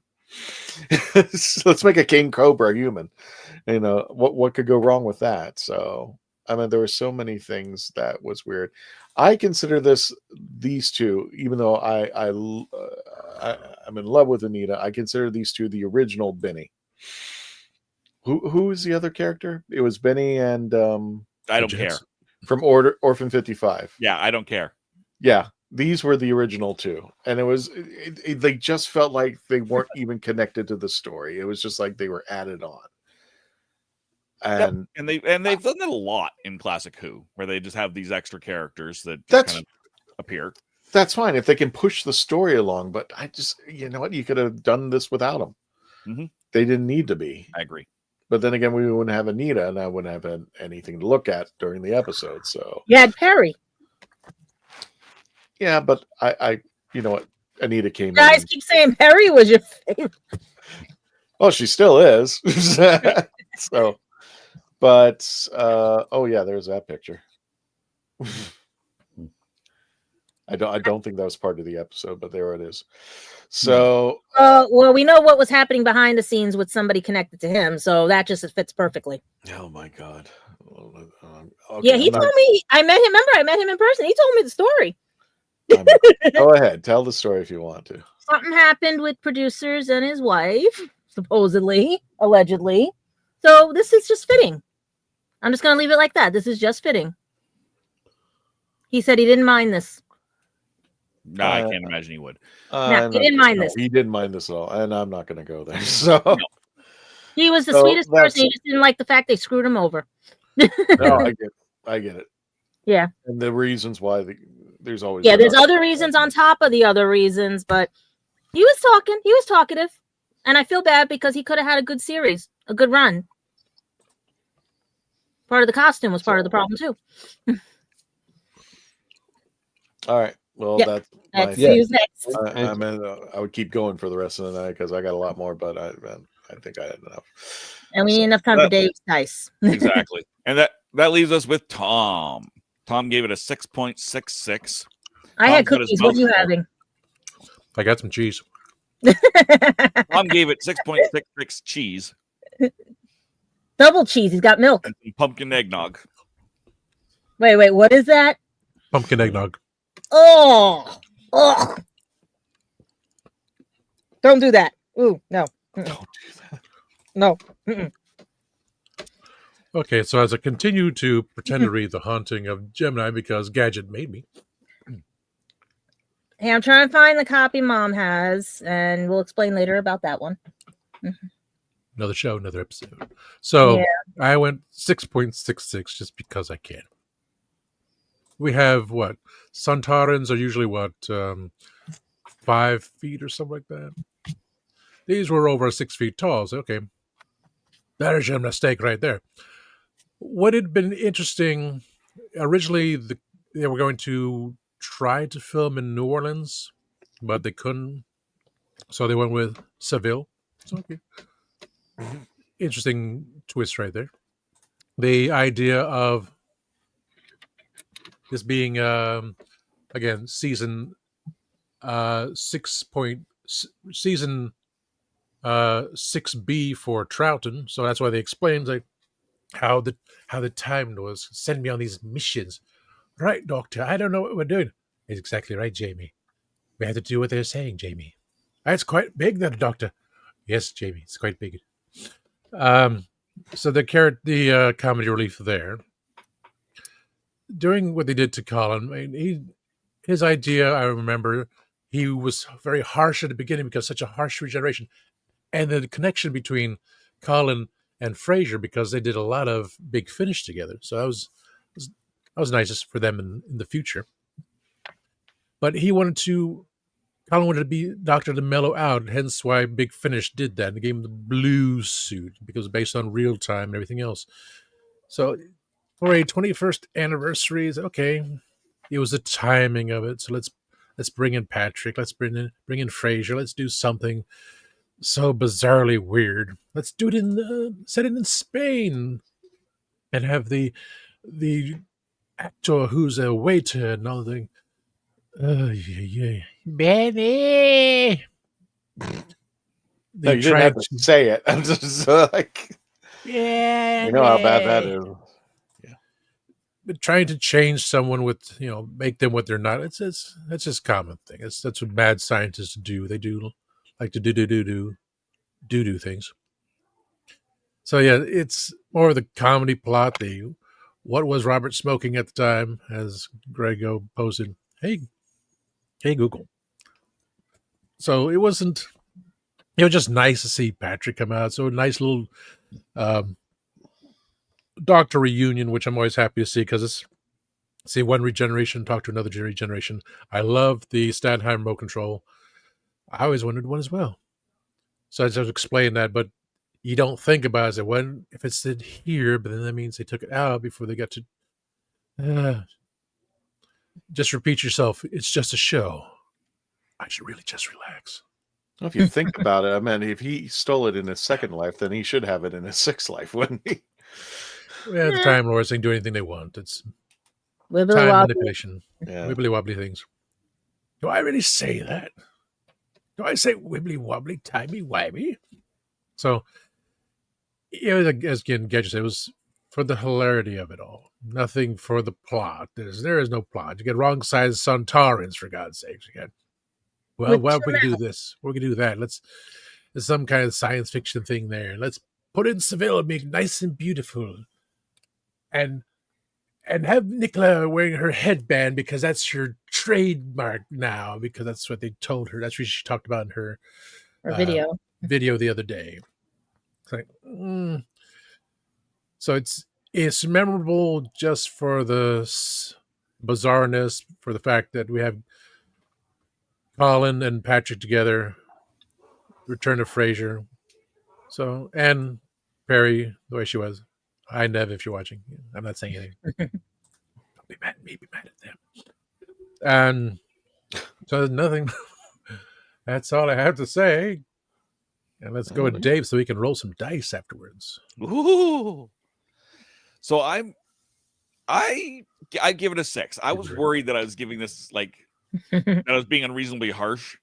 Speaker 3: Let's make a king cobra human. What could go wrong with that? So. I mean, there were so many things that was weird. I consider these two, even though I'm in love with Anita, I consider these two the original Benny. Who is the other character? It was Benny and
Speaker 2: I don't care.
Speaker 3: From Orphan 55.
Speaker 2: Yeah, I don't care.
Speaker 3: Yeah, these were the original two, and they just felt like they weren't even connected to the story. It was just like they were added on. And
Speaker 2: they've done that a lot in Classic Who, where they just have these extra characters that just kind of appear.
Speaker 3: That's fine if they can push the story along, but I just, you know what, you could have done this without them.
Speaker 2: Mm-hmm.
Speaker 3: They didn't need to be.
Speaker 2: I agree.
Speaker 3: But then again, we wouldn't have Anita, and I wouldn't have anything to look at during the episode. So
Speaker 6: you had Peri.
Speaker 3: Yeah, but I you know what, Anita came.
Speaker 6: Guys keep saying Peri was your favorite.
Speaker 3: Well, she still is. So. But oh yeah, there's that picture. I don't think that was part of the episode, but there it is. So
Speaker 6: well, we know what was happening behind the scenes with somebody connected to him, so that just fits perfectly.
Speaker 3: Oh my god.
Speaker 6: Okay, yeah, he told me. I met him. Remember, I met him in person. He told me the story.
Speaker 3: Go ahead, tell the story if you want to.
Speaker 6: Something happened with producers and his wife, supposedly, allegedly. So this is just fitting. I'm just going to leave it like that. This is just fitting. He said he didn't mind this.
Speaker 2: No, I can't imagine he would.
Speaker 6: No, he didn't mind this.
Speaker 3: He didn't mind this at all, and I'm not going to go there. So no.
Speaker 6: He was the sweetest person. He just didn't like the fact they screwed him over.
Speaker 3: No, I get it.
Speaker 6: Yeah.
Speaker 3: And the reasons why there's always
Speaker 6: there's other reasons on top of the other reasons, but he was talking. He was talkative, and I feel bad because he could have had a good series, a good run. Part of the costume was part of the problem too.
Speaker 3: All right. Well, that's
Speaker 6: next.
Speaker 3: I would keep going for the rest of the night because I got a lot more, but I think I had enough.
Speaker 6: And we need enough time for Dave's dice.
Speaker 2: Exactly. And that leaves us with Tom. Tom gave it a 6.66.
Speaker 6: I had cookies. What are you having?
Speaker 4: I got some cheese.
Speaker 2: Tom gave it 6.66 cheese.
Speaker 6: Double cheese. He's got milk.
Speaker 2: And some pumpkin eggnog.
Speaker 6: Wait. What is that?
Speaker 4: Pumpkin eggnog.
Speaker 6: Oh. Don't do that. Ooh, no.
Speaker 3: Don't do that.
Speaker 6: No.
Speaker 4: Okay, so as I continue to pretend to read The Haunting of Gemini because Gadget made me.
Speaker 6: Hey, I'm trying to find the copy Mom has, and we'll explain later about that one.
Speaker 4: Another show, another episode. So I went 6.66 just because I can. We have what? Sontarans are usually what? 5 feet or something like that. These were over 6 feet tall. So, okay. There's your mistake right there. What had been interesting, originally they were going to try to film in New Orleans, but they couldn't. So they went with Seville. So, okay. Interesting twist right there. The idea of this being, again, season 6B for Troughton. So that's why they explained like how the time was. Send me on these missions. Right, Doctor. I don't know what we're doing. It's exactly right, Jamie. We have to do what they're saying, Jamie. It's quite big, there, Doctor. Yes, Jamie, it's quite big. So the comedy relief there. During what they did to Colin, I mean, his idea, I remember, he was very harsh at the beginning because such a harsh regeneration. And the connection between Colin and Frazer, because they did a lot of Big Finish together. So that was nice for them in the future. But Colin wanted to be Doctor to mellow out, hence why Big Finish did that. They gave him the blue suit because it's based on real time and everything else. So for a 21st anniversary, okay, it was the timing of it. So let's bring in Patrick. Let's bring in Frazer. Let's do something so bizarrely weird. Let's do it set it in Spain, and have the actor who's a waiter and all the Benny.
Speaker 3: No, you didn't have to say it. I'm just like,
Speaker 4: yeah,
Speaker 3: you know how bad that is.
Speaker 4: Yeah, but trying to change someone with make them what they're not. That's just a common thing. That's what mad scientists do. They do like to do things. So yeah, it's more of the comedy plot. What was Robert smoking at the time? As Grego posted, hey Google. So it was just nice to see Patrick come out. So a nice little Doctor reunion, which I'm always happy to see because it's see one regeneration talk to another regeneration. I love the Stanheim remote control. I always wanted one as well. So I just explained that, but you don't think about it. When if it's in here, but then that means they took it out before they got to. Just repeat yourself. It's just a show. I should really just relax.
Speaker 3: Well, if you think about it, I mean, if he stole it in his second life, then he should have it in his sixth life, wouldn't he?
Speaker 4: Yeah, the Time Lords can do anything they want. It's
Speaker 6: Wibbly
Speaker 4: time
Speaker 6: wobbly.
Speaker 4: manipulation.
Speaker 3: Yeah.
Speaker 4: Wibbly wobbly things. Do I really say that? Do I say wibbly wobbly, timey wimey? So, as again, Gadget said, it was for the hilarity of it all. Nothing for the plot. There is no plot. You get wrong size Sontarans, for God's sakes. Again. Well, we can do this. We can do that. There's some kind of science fiction thing there. Let's put in Seville and make it nice and beautiful. And have Nicola wearing her headband because that's your trademark now, because that's what they told her. That's what she talked about in her video the other day. It's like, So it's memorable just for the bizarreness, for the fact that we have Colin and Patrick together, return of Frazer. So, and Peri, the way she was. Hi, Nev, if you're watching. I'm not saying anything. Don't be mad at me, be mad at them. And so there's nothing. That's all I have to say. And let's go with Dave so we can roll some dice afterwards.
Speaker 2: Ooh. So I give it a 6. I was worried that I was giving this that I was being unreasonably harsh.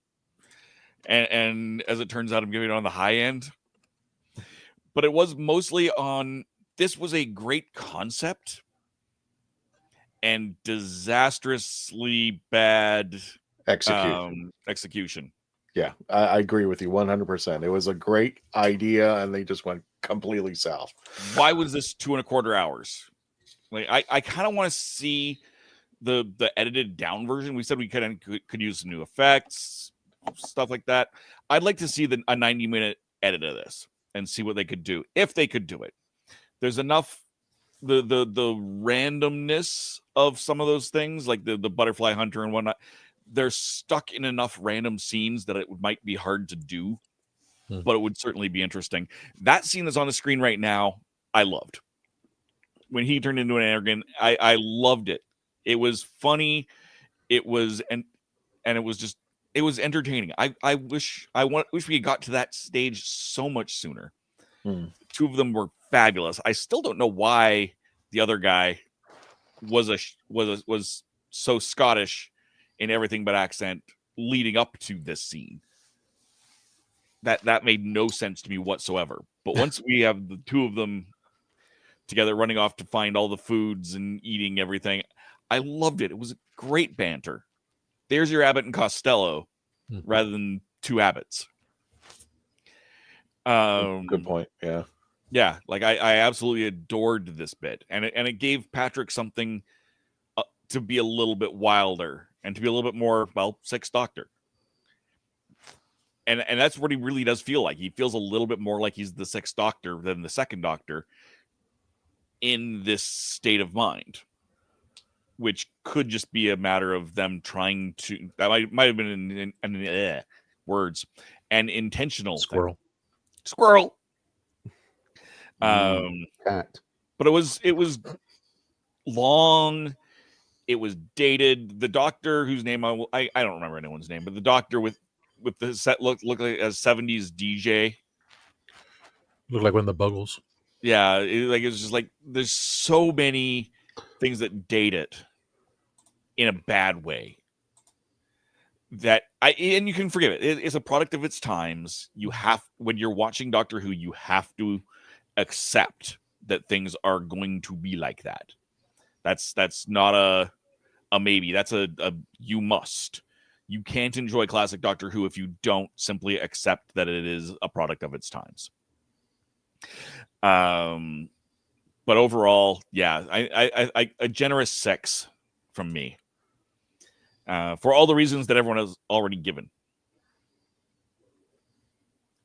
Speaker 2: And as it turns out, I'm giving it on the high end. But it was mostly on, this was a great concept and disastrously bad execution.
Speaker 3: Yeah, I agree with you 100%. It was a great idea, and they just went completely south.
Speaker 2: Why was this 2.25 hours? I kind of want to see the edited down version. We said we could use some new effects, stuff like that. I'd like to see a 90-minute edit of this and see what they could do, if they could do it. There's enough the randomness of some of those things, like the butterfly hunter and whatnot. They're stuck in enough random scenes that it might be hard to do, but it would certainly be interesting. That scene that's on the screen right now, I loved. When he turned into an Androgun, I loved it. It was funny. It was and it was just, it was entertaining. I wish we had got to that stage so much sooner. The two of them were fabulous. I still don't know why the other guy was so Scottish in everything but accent leading up to this scene. That made no sense to me whatsoever. But once we have the two of them together running off to find all the foods and eating everything, I loved it. It was great banter. There's your Abbott and Costello rather than two Abbotts.
Speaker 3: Good point. Yeah.
Speaker 2: Yeah, like I absolutely adored this bit, and it gave Patrick something to be a little bit wilder and to be a little bit more, well, Sixth Doctor. And that's what he really does feel like. He feels a little bit more like he's the Sixth Doctor than the Second Doctor in this state of mind, which could just be a matter of them trying to. That might have been an words, an intentional
Speaker 4: Squirrel.
Speaker 2: thing. Squirrel.
Speaker 5: Cat.
Speaker 2: But it was long. It was dated. The doctor, whose name I don't remember anyone's name, but the doctor with the set looked like a 70s DJ.
Speaker 4: Looked like one of the Buggles.
Speaker 2: Yeah, it was just like there's so many things that date it in a bad way that and you can forgive it. It's a product of its times. You have, when you're watching Doctor Who, you have to accept that things are going to be like that. That's not a maybe. That's a you must. You can't enjoy classic Doctor Who if you don't simply accept that it is a product of its times. But overall, yeah, I a generous 6 from me. For all the reasons that everyone has already given.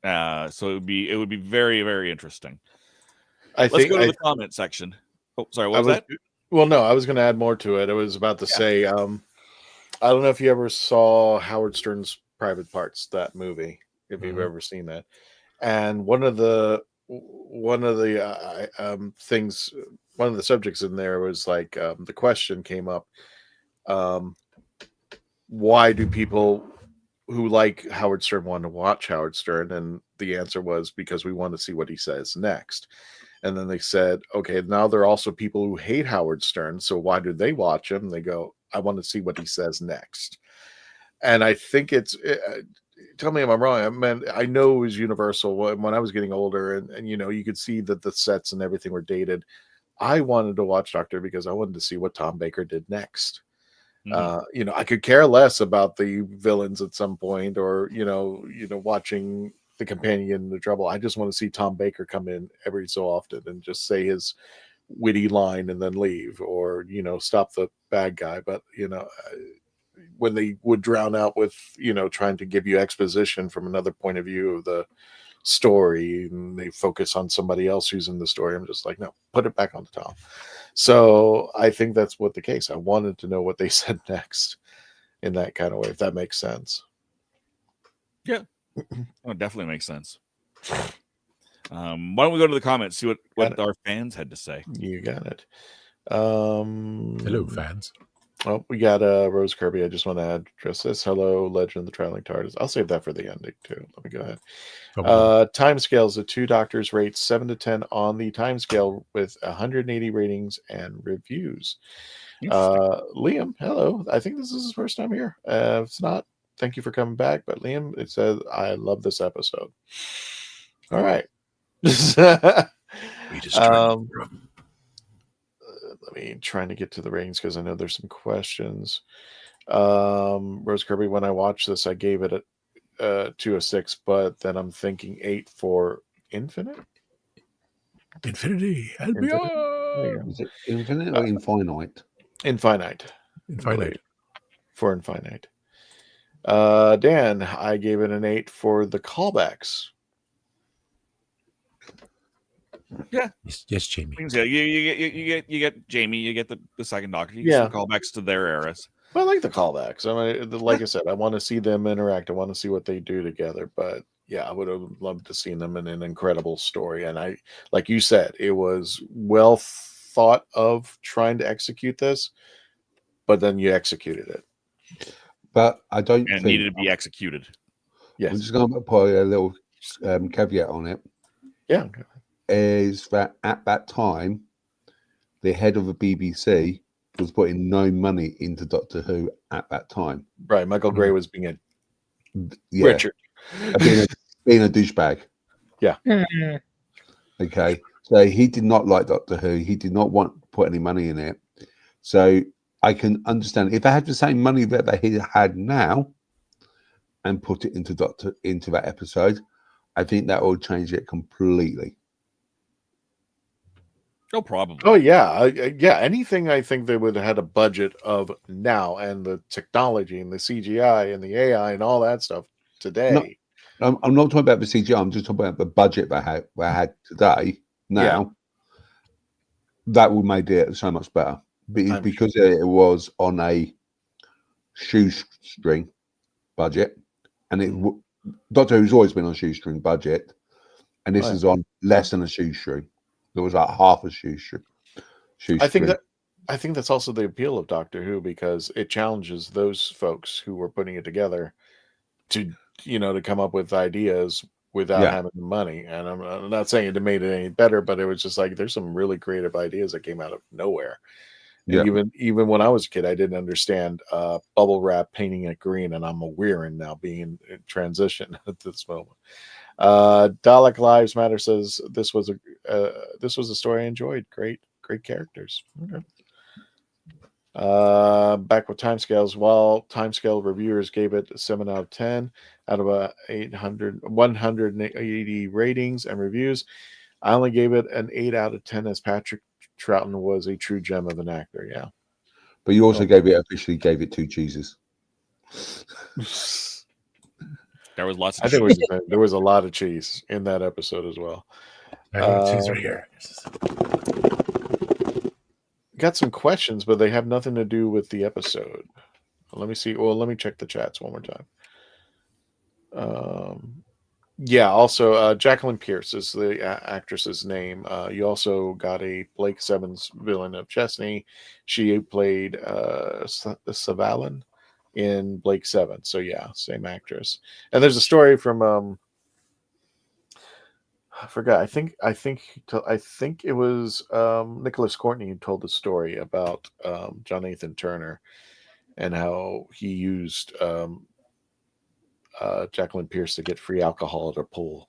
Speaker 2: So it would be very, very interesting. Let's go to the comment section. Oh, sorry, what was that?
Speaker 3: Well, no, I was going to add more to it. I was about to say, I don't know if you ever saw Howard Stern's Private Parts, that movie, if you've ever seen that. And one of the things, one of the subjects in there was like the question came up: why do people who like Howard Stern want to watch Howard Stern? And the answer was because we want to see what he says next. And then they said, okay, now there are also people who hate Howard Stern, so why do they watch him? And they go, I want to see what he says next. And I think tell me if I'm wrong. I mean, I know it was universal when I was getting older, and you know, you could see that the sets and everything were dated. I wanted to watch Doctor because I wanted to see what Tom Baker did next. You know, I could care less about the villains at some point, or you know, watching the companion in the trouble. I just want to see Tom Baker come in every so often and just say his witty line and then leave, or you know, stop the bad guy. But you know, when they would drown out with, you know, trying to give you exposition from another point of view of the story, and they focus on somebody else who's in the story, I'm just like, no, put it back on the top. So I think that's what the case. I wanted to know what they said next in that kind of way, if that makes sense.
Speaker 2: Yeah, it definitely makes sense. Why don't we go to the comments, see what our fans had to say?
Speaker 3: You got it.
Speaker 4: Hello, fans.
Speaker 3: Oh, we got Rose Kirby. I just want to address this. Hello, Legend of the Traveling TARDIS. I'll save that for the ending too. Let me go ahead. Time scales: the two doctors rate 7 to 10 on the time scale with 180 ratings and reviews. Liam, hello. I think this is his first time here. If it's not, thank you for coming back. But Liam, it says, I love this episode. All right. Let me trying to get to the ratings because I know there's some questions. Rose Kirby, when I watched this, I gave it a 6, but then I'm thinking 8 for Infinite.
Speaker 4: Infinity and beyond.
Speaker 5: Is it infinite or infinite?
Speaker 3: Infinite.
Speaker 4: Infinite.
Speaker 3: For Infinite. Dan, I gave it an 8 for the callbacks.
Speaker 2: Yeah.
Speaker 4: Yes, Jamie.
Speaker 2: Yeah, you get Jamie, you get the second Doctor, you get some callbacks to their eras.
Speaker 3: Well, I like the callbacks. I mean, like I said, I want to see them interact. I want to see what they do together. But yeah, I would have loved to see them in an incredible story. And I, like you said, it was well thought of trying to execute this, but then you executed it.
Speaker 5: But I don't think
Speaker 2: it needed to be executed.
Speaker 5: Yes. I'm just going to put a little caveat on it.
Speaker 3: Yeah.
Speaker 5: Is that at that time, the head of the BBC was putting no money into Doctor Who at that time.
Speaker 3: Right. Michael Gray was being Richard.
Speaker 5: being a douchebag.
Speaker 3: Yeah.
Speaker 5: Okay. So he did not like Doctor Who. He did not want to put any money in it. So I can understand if I had the same money that he had now and put it into that episode, I think that would change it completely.
Speaker 2: Oh, probably.
Speaker 3: Oh yeah, yeah. Anything I think they would have had a budget of now, and the technology and the CGI and the AI and all that stuff today.
Speaker 5: I'm not talking about the CGI. I'm just talking about the budget they had today. Now that would make it so much better because it was on a shoestring budget, and Doctor Who's always been on a shoestring budget, and this is on less than a shoestring. There was like half a shoestring.
Speaker 3: I think that's also the appeal of Doctor Who, because it challenges those folks who were putting it together to come up with ideas without having the money. And I'm not saying it made it any better, but it was just like there's some really creative ideas that came out of nowhere. And even when I was a kid, I didn't understand bubble wrap painting it green, and I'm a Weirin now being in transition at this moment. Dalek Lives Matter says this was a story I enjoyed. Great characters. Okay. Back with timescales. While timescale reviewers gave it a 7 out of 10 out of 180 ratings and reviews, I only gave it an 8 out of 10 as Patrick Troughton was a true gem of an actor. Yeah.
Speaker 5: But you also officially gave it 2 cheeses.
Speaker 2: There was lots of
Speaker 3: cheese. I think there was a lot of cheese in that episode as well.
Speaker 4: I got cheese right here.
Speaker 3: Got some questions, but they have nothing to do with the episode. Let me see. Well, let me check the chats one more time. Also, Jacqueline Pearce is the actress's name. You also got a Blake Sevens villain of Chessene. She played Savalin in Blake Seven. So yeah, same actress. And there's a story from I forgot. I think it was Nicholas Courtney who told the story about Jonathan Turner and how he used Jacqueline Pearce to get free alcohol at a pool.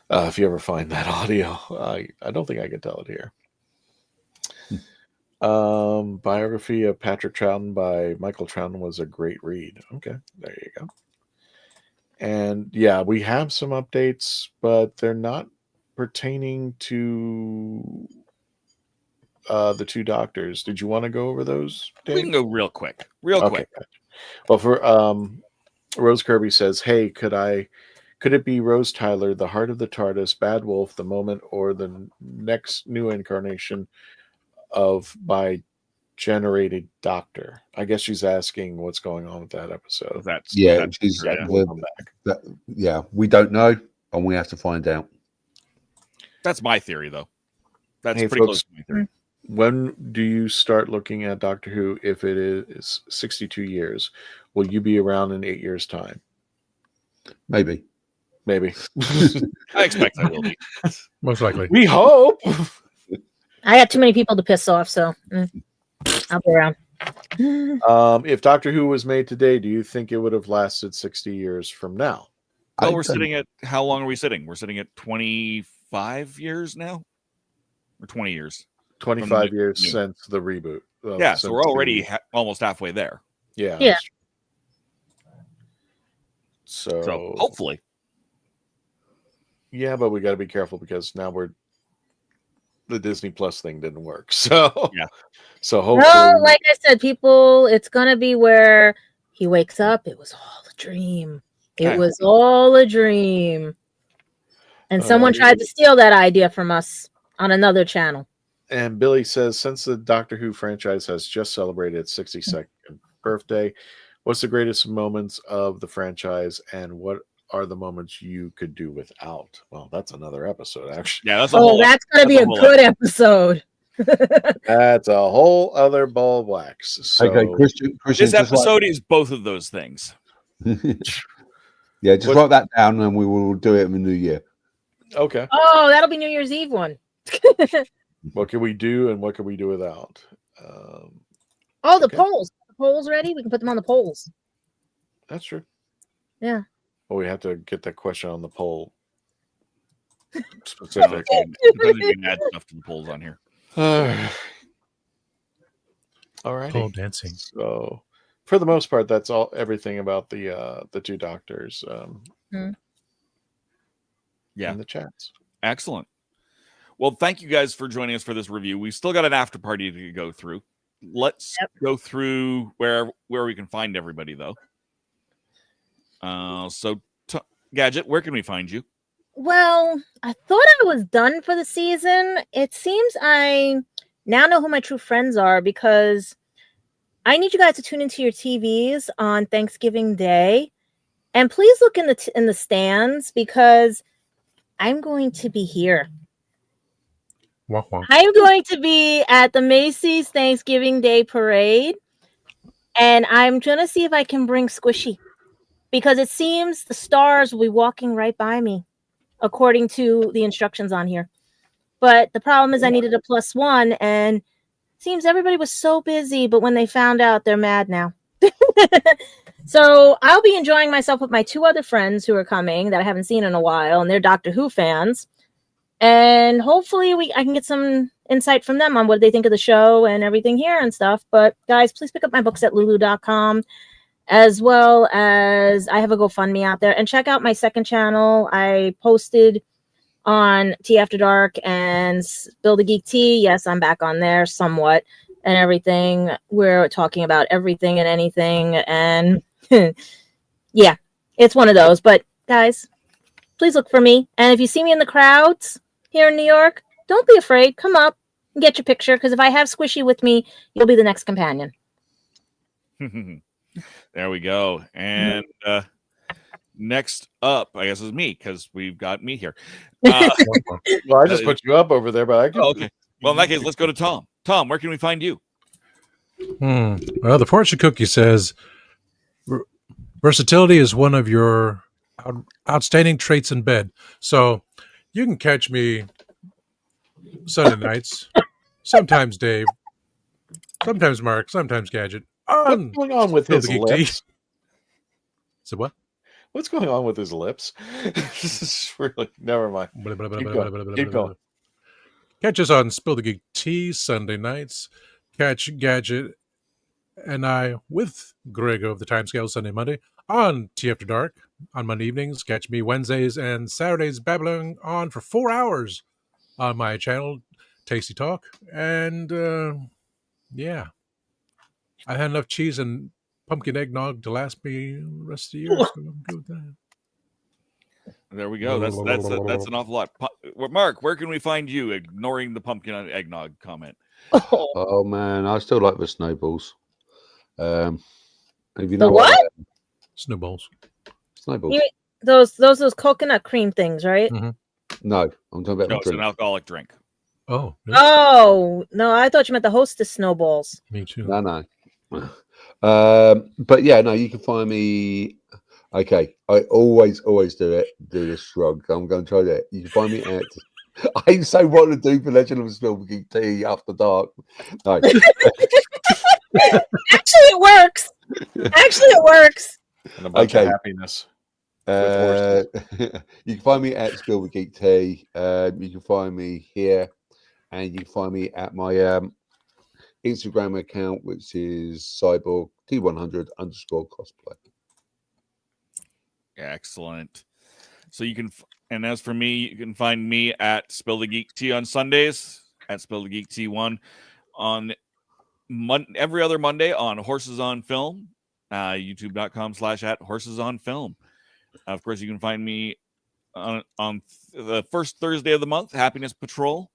Speaker 3: If you ever find that audio, I don't think I can tell it here. Biography of Patrick Troughton by Michael Troughton was a great read. Okay, there you go. And yeah, we have some updates, but they're not pertaining to the 2 doctors. Did you want to go over those, Dave?
Speaker 2: We can go real quick. Quick.
Speaker 3: Well, for Rose Kirby says, hey, could it be Rose Tyler, the heart of the TARDIS, Bad Wolf, the moment, or the next new incarnation of by generated Doctor? I guess she's asking what's going on with that episode.
Speaker 5: We don't know, and we have to find out.
Speaker 2: That's my theory, though. That's pretty close to my theory.
Speaker 3: When do you start looking at Doctor Who if it is 62 years? Will you be around in 8 years' time?
Speaker 5: Maybe.
Speaker 2: I expect I will be.
Speaker 4: Most likely.
Speaker 3: We hope.
Speaker 6: I got too many people to piss off, so I'll be around.
Speaker 3: If Doctor Who was made today, do you think it would have lasted 60 years from now?
Speaker 2: Well, we're sitting at, how long are we sitting? We're sitting at 25 years now? Or 20 years?
Speaker 3: 25 years since the reboot.
Speaker 2: So we're already almost halfway there.
Speaker 3: Yeah.
Speaker 2: So hopefully.
Speaker 3: Yeah, but we got to be careful because now the Disney Plus thing didn't work. So
Speaker 2: yeah.
Speaker 3: So hopefully,
Speaker 6: well, like I said, people, it's gonna be where he wakes up. It was all a dream. It was all a dream. And someone tried to steal that idea from us on another channel.
Speaker 3: And Billy says, since the Doctor Who franchise has just celebrated its 62nd birthday, what's the greatest moments of the franchise, and what are the moments you could do without? Well, that's another episode, actually.
Speaker 2: Yeah, that's
Speaker 6: that's going to be a good episod.
Speaker 3: That's a whole other ball of wax. So,
Speaker 5: okay, Christian
Speaker 2: this episode is both of those things.
Speaker 5: Yeah, just write that down, and we will do it in the new year.
Speaker 3: Okay.
Speaker 6: Oh, that'll be New Year's Eve one.
Speaker 3: What can we do, and what can we do without?
Speaker 6: The polls. The polls ready? We can put them on the polls.
Speaker 3: That's true.
Speaker 6: Yeah.
Speaker 3: Well, we have to get that question on the poll. Specific.
Speaker 2: We can add stuff to the polls on here.
Speaker 3: All right.
Speaker 4: Pole dancing.
Speaker 3: So, for the most part, that's everything about the 2 doctors.
Speaker 2: Yeah.
Speaker 3: In the chats.
Speaker 2: Excellent. Well, thank you guys for joining us for this review. We've still got an after party to go through. Let's go through where we can find everybody, though. Gadget, where can we find you?
Speaker 6: Well, I thought I was done for the season. It seems I now know who my true friends are, because I need you guys to tune into your TVs on Thanksgiving Day. And please look in the stands, because I'm going to be here.
Speaker 4: Wonk, wonk.
Speaker 6: I'm going to be at the Macy's Thanksgiving Day Parade, and I'm going to see if I can bring Squishy, because it seems the stars will be walking right by me, according to the instructions on here. But the problem is I needed a +1, and it seems everybody was so busy, but when they found out, they're mad now. So I'll be enjoying myself with my 2 other friends who are coming that I haven't seen in a while, and they're Doctor Who fans. And hopefully I can get some insight from them on what they think of the show and everything here and stuff. But guys, please pick up my books at lulu.com, as well as I have a GoFundMe out there. And check out my second channel. I posted on Tea After Dark and Spill the Geek Tea. Yes, I'm back on there somewhat and everything. We're talking about everything and anything. And yeah, it's one of those. But guys, please look for me. And if you see me in the crowds here in New York, don't be afraid. Come up and get your picture, because if I have Squishy with me, you'll be the next companion.
Speaker 2: There we go. And next up, I guess, is me, because we've got me here.
Speaker 3: Well, I just put you up over there, but I can.
Speaker 2: Oh, okay. Well, in that case, let's go to Tom. Tom, where can we find you?
Speaker 4: Well, the fortune cookie says versatility is one of your outstanding traits in bed. So you can catch me Sunday nights, sometimes Dave, sometimes Mark, sometimes Gadget.
Speaker 3: What's going on with his
Speaker 4: Geek
Speaker 3: lips?
Speaker 4: So what?
Speaker 3: What's going on with his lips? This is really, never mind. Keep going.
Speaker 4: Catch us on Spill the Geek Tea Sunday nights. Catch Gadget and I with Greg of the Timescale Sunday, Monday on Tea After Dark on Monday evenings. Catch me Wednesdays and Saturdays babbling on for 4 hours on my channel, Tasty Talk. And yeah, I had enough cheese and pumpkin eggnog to last me the rest of the year. So I'm good with that.
Speaker 2: There we go. That's an awful lot. Mark, where can we find you, ignoring the pumpkin eggnog comment?
Speaker 5: Oh man, I still like the snowballs. If you know
Speaker 6: The what?
Speaker 4: Snowballs.
Speaker 5: Snowballs.
Speaker 6: You mean those coconut cream things, right?
Speaker 4: Mm-hmm.
Speaker 5: No, I'm talking about
Speaker 2: No,
Speaker 5: the
Speaker 2: it's an
Speaker 5: drink.
Speaker 2: alcoholic drink.
Speaker 4: Oh. Yeah.
Speaker 6: Oh no, I thought you meant the Hostess snowballs.
Speaker 4: Me too.
Speaker 5: No. But yeah, no, you can find me. Okay, I always do this shrug. I'm going to try that. You can find me at. I so want to do the Legend of Spill the Geek Tea After Dark. No.
Speaker 6: Actually, it works.
Speaker 3: And a bunch of happiness.
Speaker 5: You can find me at Spill the Geek Tea. You can find me here, and you can find me at my Instagram account, which is Cyborg T100_cosplay.
Speaker 2: Excellent. So you can, and as for me, you can find me at Spill the Geek Tea on Sundays, at Spill the Geek T1 on every other Monday on Horses on Film, youtube.com/@horsesonfilm. Of course, you can find me on the first Thursday of the month, Happiness Patrol,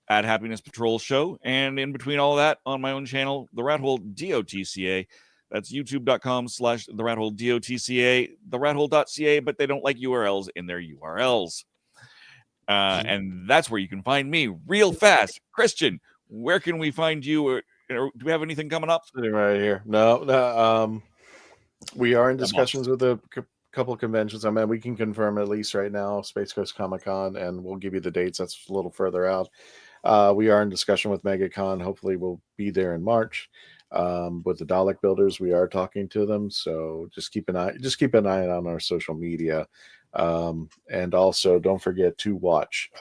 Speaker 2: at Happiness Patrol Show, and in between all of that on my own channel, The Rat Hole DOTCA. That's youtube.com/TheRatHoleDOTCA, TheRatHole.ca, but they don't like URLs in their URLs. And that's where you can find me real fast. Christian, where can we find you? Or do we have anything coming up?
Speaker 3: Sitting right here. No. We are in discussions with a couple of conventions. I mean, we can confirm at least right now, Space Coast Comic-Con, and we'll give you the dates. That's a little further out. We are in discussion with MegaCon. Hopefully we'll be there in March. With the Dalek builders, we are talking to them, so just keep an eye on our social media, and also don't forget to watch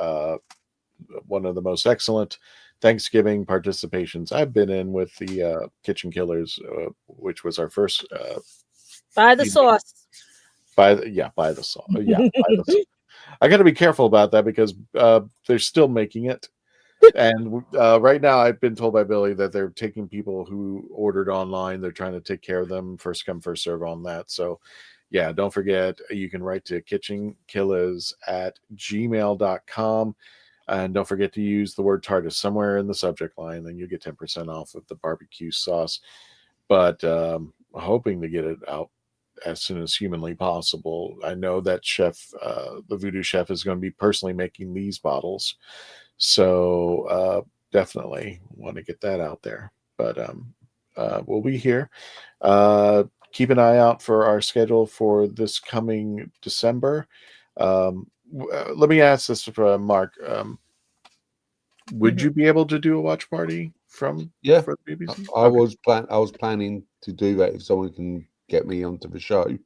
Speaker 3: one of the most excellent Thanksgiving participations I've been in with the Kitchen Killers, which was our first
Speaker 6: By the sauce.
Speaker 3: By the sauce. I got to be careful about that because they're still making it. And right now, I've been told by Billy that they're taking people who ordered online. They're trying to take care of them, first come, first serve on that. So, yeah, don't forget, you can write to kitchenkillers@gmail.com. And don't forget to use the word TARDIS somewhere in the subject line, and you'll get 10% off of the barbecue sauce. But hoping to get it out as soon as humanly possible. I know that chef, the Voodoo Chef, is going to be personally making these bottles. So definitely want to get that out there. But we'll be here. Keep an eye out for our schedule for this coming December. Let me ask this for Mark. Would you be able to do a watch party for the BBC?
Speaker 5: I was planning to do that if someone can get me onto the show. Okay.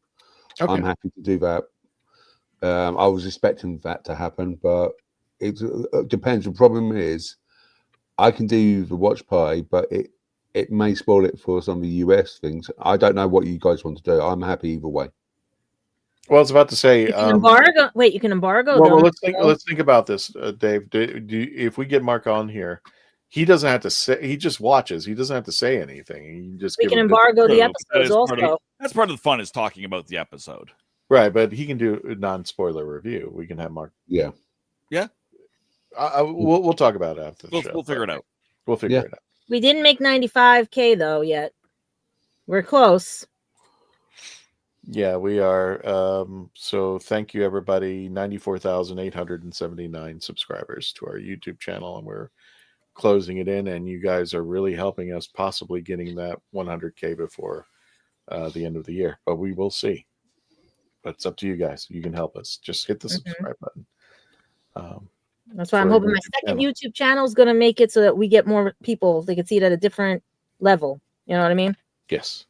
Speaker 5: I'm happy to do that. I was expecting that to happen, but it depends. The problem is I can do the watch party, but it may spoil it for some of the US things. I don't know what you guys want to do. I'm happy either way.
Speaker 3: Well, I was about to say,
Speaker 6: you can embargo. Wait, you can embargo.
Speaker 3: Well, let's think about this, Dave. If we get Mark on here, he doesn't have to say. He just watches. He doesn't have to say anything.
Speaker 6: We can embargo the episodes also.
Speaker 2: That's part of the fun, is talking about the episode,
Speaker 3: right? But he can do a non-spoiler review. We can have Mark.
Speaker 5: Yeah.
Speaker 3: We'll talk about it after the show.
Speaker 2: We'll figure it out.
Speaker 3: We'll figure it out.
Speaker 6: We didn't make 95K though yet. We're close.
Speaker 3: Yeah, we are. So thank you, everybody. 94,879 subscribers to our YouTube channel, and we're closing it in. And you guys are really helping us, possibly getting that 100K before the end of the year. But we will see. But it's up to you guys. You can help us. Just hit the subscribe button.
Speaker 6: That's why I'm hoping my second YouTube channel is going to make it so that we get more people. They can see it at a different level. You know what I mean?
Speaker 3: Yes.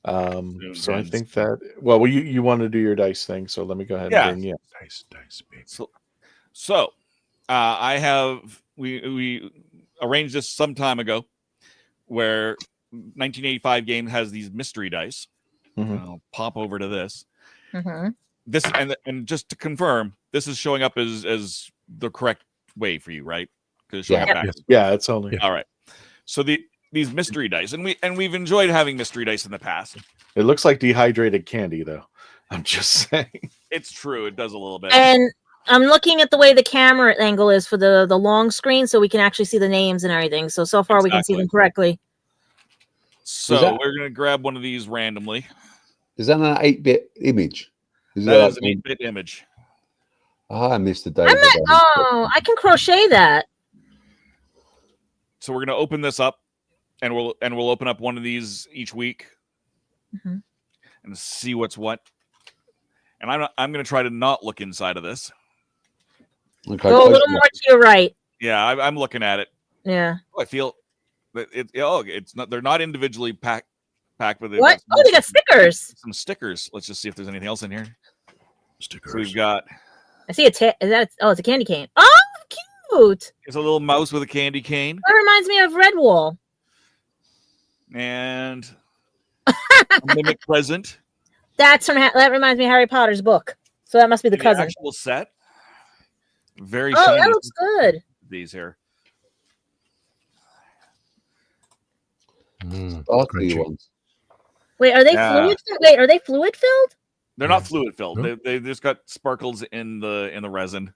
Speaker 3: So I think that, well, you want to do your dice thing, so let me go ahead and bring you
Speaker 4: dice, baby.
Speaker 2: So I have we arranged this some time ago, where 1985 game has these mystery dice. I'll pop over to this. This and just to confirm, this is showing up as the correct way for you, right? Because
Speaker 3: it's only
Speaker 2: all right. So these mystery dice, and we've enjoyed having mystery dice in the past.
Speaker 3: It looks like dehydrated candy, though. I'm just saying.
Speaker 2: It's true. It does a little bit.
Speaker 6: And I'm looking at the way the camera angle is for the long screen, so we can actually see the names and everything. So far we can see them correctly.
Speaker 2: So we're gonna grab one of these randomly.
Speaker 5: Is that an 8-bit image?
Speaker 2: That is an 8-bit image.
Speaker 5: I missed the day.
Speaker 6: I can crochet that.
Speaker 2: So we're gonna open this up. And we'll open up one of these each week and see what's what. And I'm going to try to not look inside of this.
Speaker 5: Okay.
Speaker 6: Go a little more to your right.
Speaker 2: Yeah, I'm looking at it.
Speaker 6: Yeah.
Speaker 2: I feel that it's not. They're not individually packed with it.
Speaker 6: What? Oh, they got stickers.
Speaker 2: Some stickers. Let's just see if there's anything else in here.
Speaker 4: Stickers.
Speaker 2: So we've got.
Speaker 6: I see it's a candy cane. Oh, cute.
Speaker 2: It's a little mouse with a candy cane.
Speaker 6: That reminds me of Redwall.
Speaker 2: And mimic present.
Speaker 6: That reminds me of Harry Potter's book. So that must be the cousin.
Speaker 2: Actual set. Very.
Speaker 6: Oh, that looks good.
Speaker 2: These here.
Speaker 5: Ones.
Speaker 6: Wait, are they fluid? Wait, are they fluid filled?
Speaker 2: They're not fluid filled. They just got sparkles in the resin.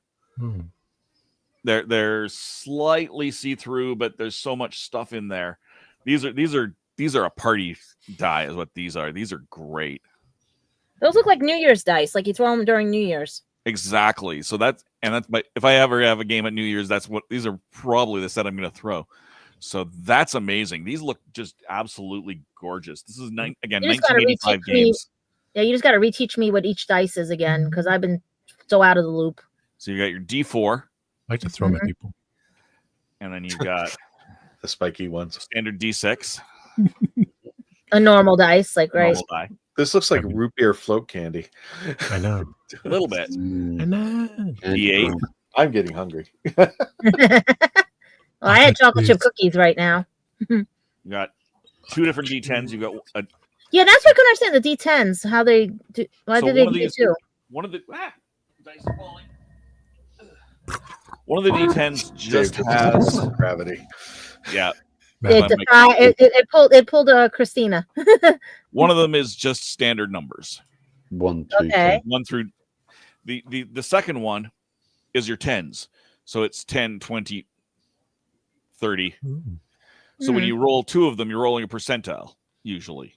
Speaker 2: They're slightly see through, but there's so much stuff in there. These are a party die, is what these are. These are great.
Speaker 6: Those look like New Year's dice, like you throw them during New Year's.
Speaker 2: Exactly. So that's if I ever have a game at New Year's, these are probably the set I'm going to throw. So that's amazing. These look just absolutely gorgeous. This is 1985 games.
Speaker 6: Yeah, you just got to reteach me what each dice is again, because I've been so out of the loop.
Speaker 2: So you got your D4.
Speaker 4: I like to throw them at people.
Speaker 2: And then you've got
Speaker 3: the spiky ones.
Speaker 2: Standard D6.
Speaker 6: A normal dice, like right.
Speaker 2: Die.
Speaker 3: This looks like root beer float candy.
Speaker 4: I know.
Speaker 2: A little bit.
Speaker 4: I know.
Speaker 2: D8.
Speaker 3: I'm getting hungry.
Speaker 6: Well, I had chocolate chip cookies right now.
Speaker 2: You got 2 different D10s. You got
Speaker 6: yeah, that's what I couldn't understand. The D10s, how they do. Why do they do two?
Speaker 2: One of the Dice are falling. One of the D10s just
Speaker 3: Dave,
Speaker 2: has
Speaker 3: gravity.
Speaker 2: yeah.
Speaker 6: It pulled Christina.
Speaker 2: One of them is just standard numbers.
Speaker 5: 1, 2,
Speaker 6: Okay.
Speaker 2: 1 through the second one is your tens. So it's 10, 20, 30. So when you roll 2 of them, you're rolling a percentile usually.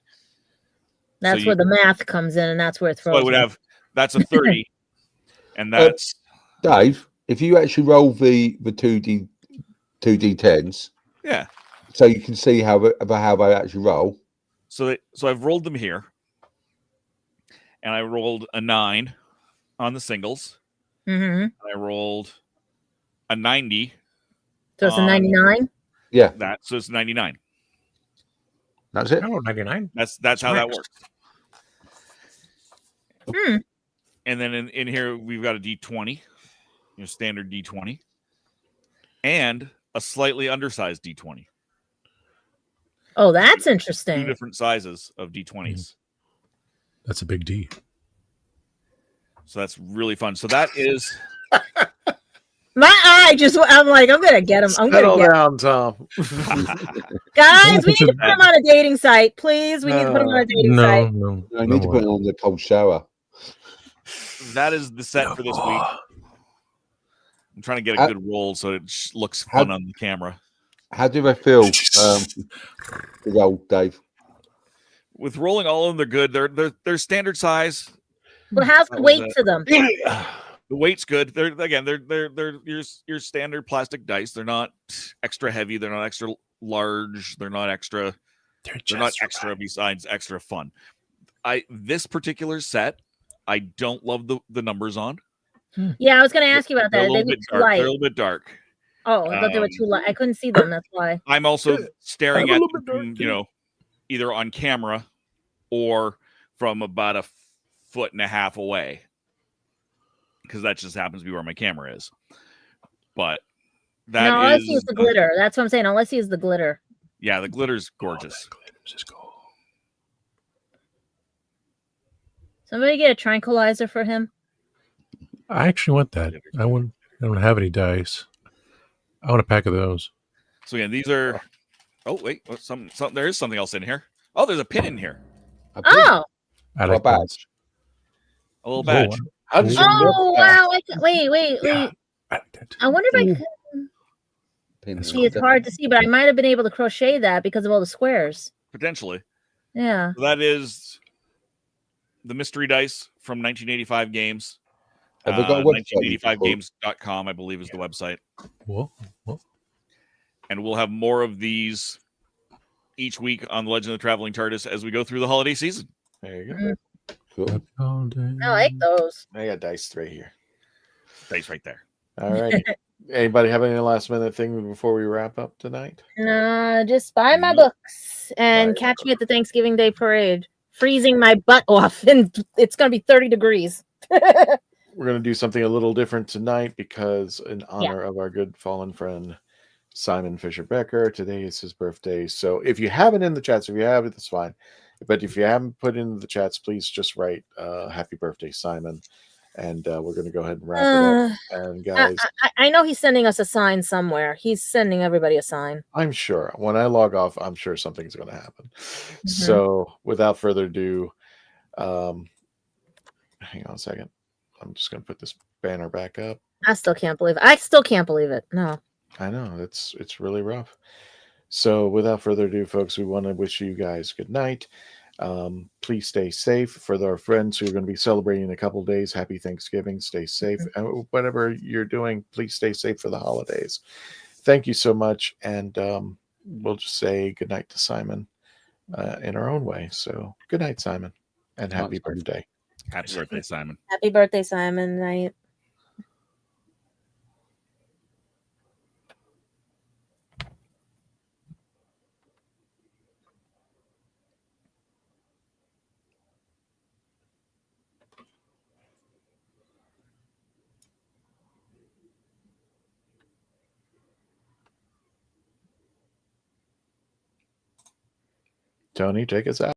Speaker 6: That's where the math comes in, and that's where it throws.
Speaker 2: So I would have that's a 30, and that's
Speaker 5: Dave. If you actually roll the 2d10s,
Speaker 2: yeah.
Speaker 5: So you can see how they actually roll.
Speaker 2: So I've rolled them here, and I rolled a 9 on the singles.
Speaker 6: Mm-hmm.
Speaker 2: I rolled a 90.
Speaker 6: So it's a 99.
Speaker 5: Yeah,
Speaker 2: so it's 99.
Speaker 5: That's it.
Speaker 4: Oh, 99.
Speaker 2: That's how that works.
Speaker 6: Hmm.
Speaker 2: And then in here we've got a D20, your standard D20, and a slightly undersized D20.
Speaker 6: Oh, that's
Speaker 2: 2
Speaker 6: interesting.
Speaker 2: different sizes of D20s.
Speaker 4: That's a big D.
Speaker 2: So that's really fun. So that is
Speaker 6: My eye I'm like, I'm gonna get him. I'm gonna
Speaker 3: Settle
Speaker 6: get him.
Speaker 3: down, Tom.
Speaker 6: Guys, we need to put him on a dating site, please. We need to put him on a dating site.
Speaker 4: No.
Speaker 5: I need to put it on the cold shower.
Speaker 2: that is the set for this week. I'm trying to get a good roll so it looks fun on the camera.
Speaker 5: How do they feel, with old Dave?
Speaker 2: With rolling all of them, they're good. They're standard size.
Speaker 6: Well, how's the weight to them?
Speaker 2: The weight's good. They're your standard plastic dice. They're not extra heavy. They're not extra large. They're not extra. They're not extra besides extra fun. This particular set, I don't love the numbers on.
Speaker 6: Yeah, I was going to ask you about that.
Speaker 2: They're a
Speaker 6: They
Speaker 2: little
Speaker 6: look
Speaker 2: bit
Speaker 6: too
Speaker 2: dark.
Speaker 6: light.
Speaker 2: They're a little bit dark.
Speaker 6: Oh, I thought they were too light. I couldn't see them. That's why.
Speaker 2: I'm also staring at them, either on camera or from about a 1.5 feet away, because that just happens to be where my camera is. But that
Speaker 6: all I see is the glitter. That's what I'm saying. All I see is the glitter.
Speaker 2: Yeah, the glitter's gorgeous.
Speaker 6: Somebody get a tranquilizer for him.
Speaker 4: I actually want that. I don't have any dice. I want a pack of those.
Speaker 2: So yeah, these are. Oh wait, there is something else in here. Oh, there's a pin in here.
Speaker 6: Oh.
Speaker 4: I like
Speaker 5: badge.
Speaker 2: A little badge.
Speaker 3: How does
Speaker 6: Oh wow! Wait. I wonder if I could. See, it's hard to see, but I might have been able to crochet that because of all the squares.
Speaker 2: Potentially.
Speaker 6: Yeah.
Speaker 2: So that is the mystery dice from 1985 games.
Speaker 5: Have we got a website?
Speaker 2: 1985games.com, I believe, is the website.
Speaker 4: Whoa.
Speaker 2: And we'll have more of these each week on the Legend of the Traveling TARDIS as we go through the holiday season.
Speaker 3: There you go.
Speaker 5: Cool.
Speaker 6: I like those.
Speaker 3: I got dice right here.
Speaker 2: Dice right there.
Speaker 3: All right. Anybody have any last minute thing before we wrap up tonight?
Speaker 6: No, just buy my books and catch me at the Thanksgiving Day parade, freezing my butt off, and it's going to be 30 degrees.
Speaker 3: We're going to do something a little different tonight because in honor of our good fallen friend, Simon Fisher Becker, today is his birthday. So if you haven't in the chats, if you have it, that's fine. But if you haven't put in the chats, please just write happy birthday, Simon. And we're going to go ahead and wrap it up. And guys,
Speaker 6: I know he's sending us a sign somewhere. He's sending everybody a sign.
Speaker 3: I'm sure when I log off, I'm sure something's going to happen. So without further ado, hang on a second. I'm just going to put this banner back up.
Speaker 6: I still can't believe it. No.
Speaker 3: I know it's really rough. So without further ado, folks, we want to wish you guys good night. Please stay safe. For our friends who are going to be celebrating in a couple of days, happy Thanksgiving. Stay safe. And whatever you're doing, please stay safe for the holidays. Thank you so much. And we'll just say good night to Simon in our own way. So good night, Simon, and happy birthday.
Speaker 2: Happy birthday, Simon.
Speaker 6: Happy birthday, Simon. Night.
Speaker 3: Tony, take us out.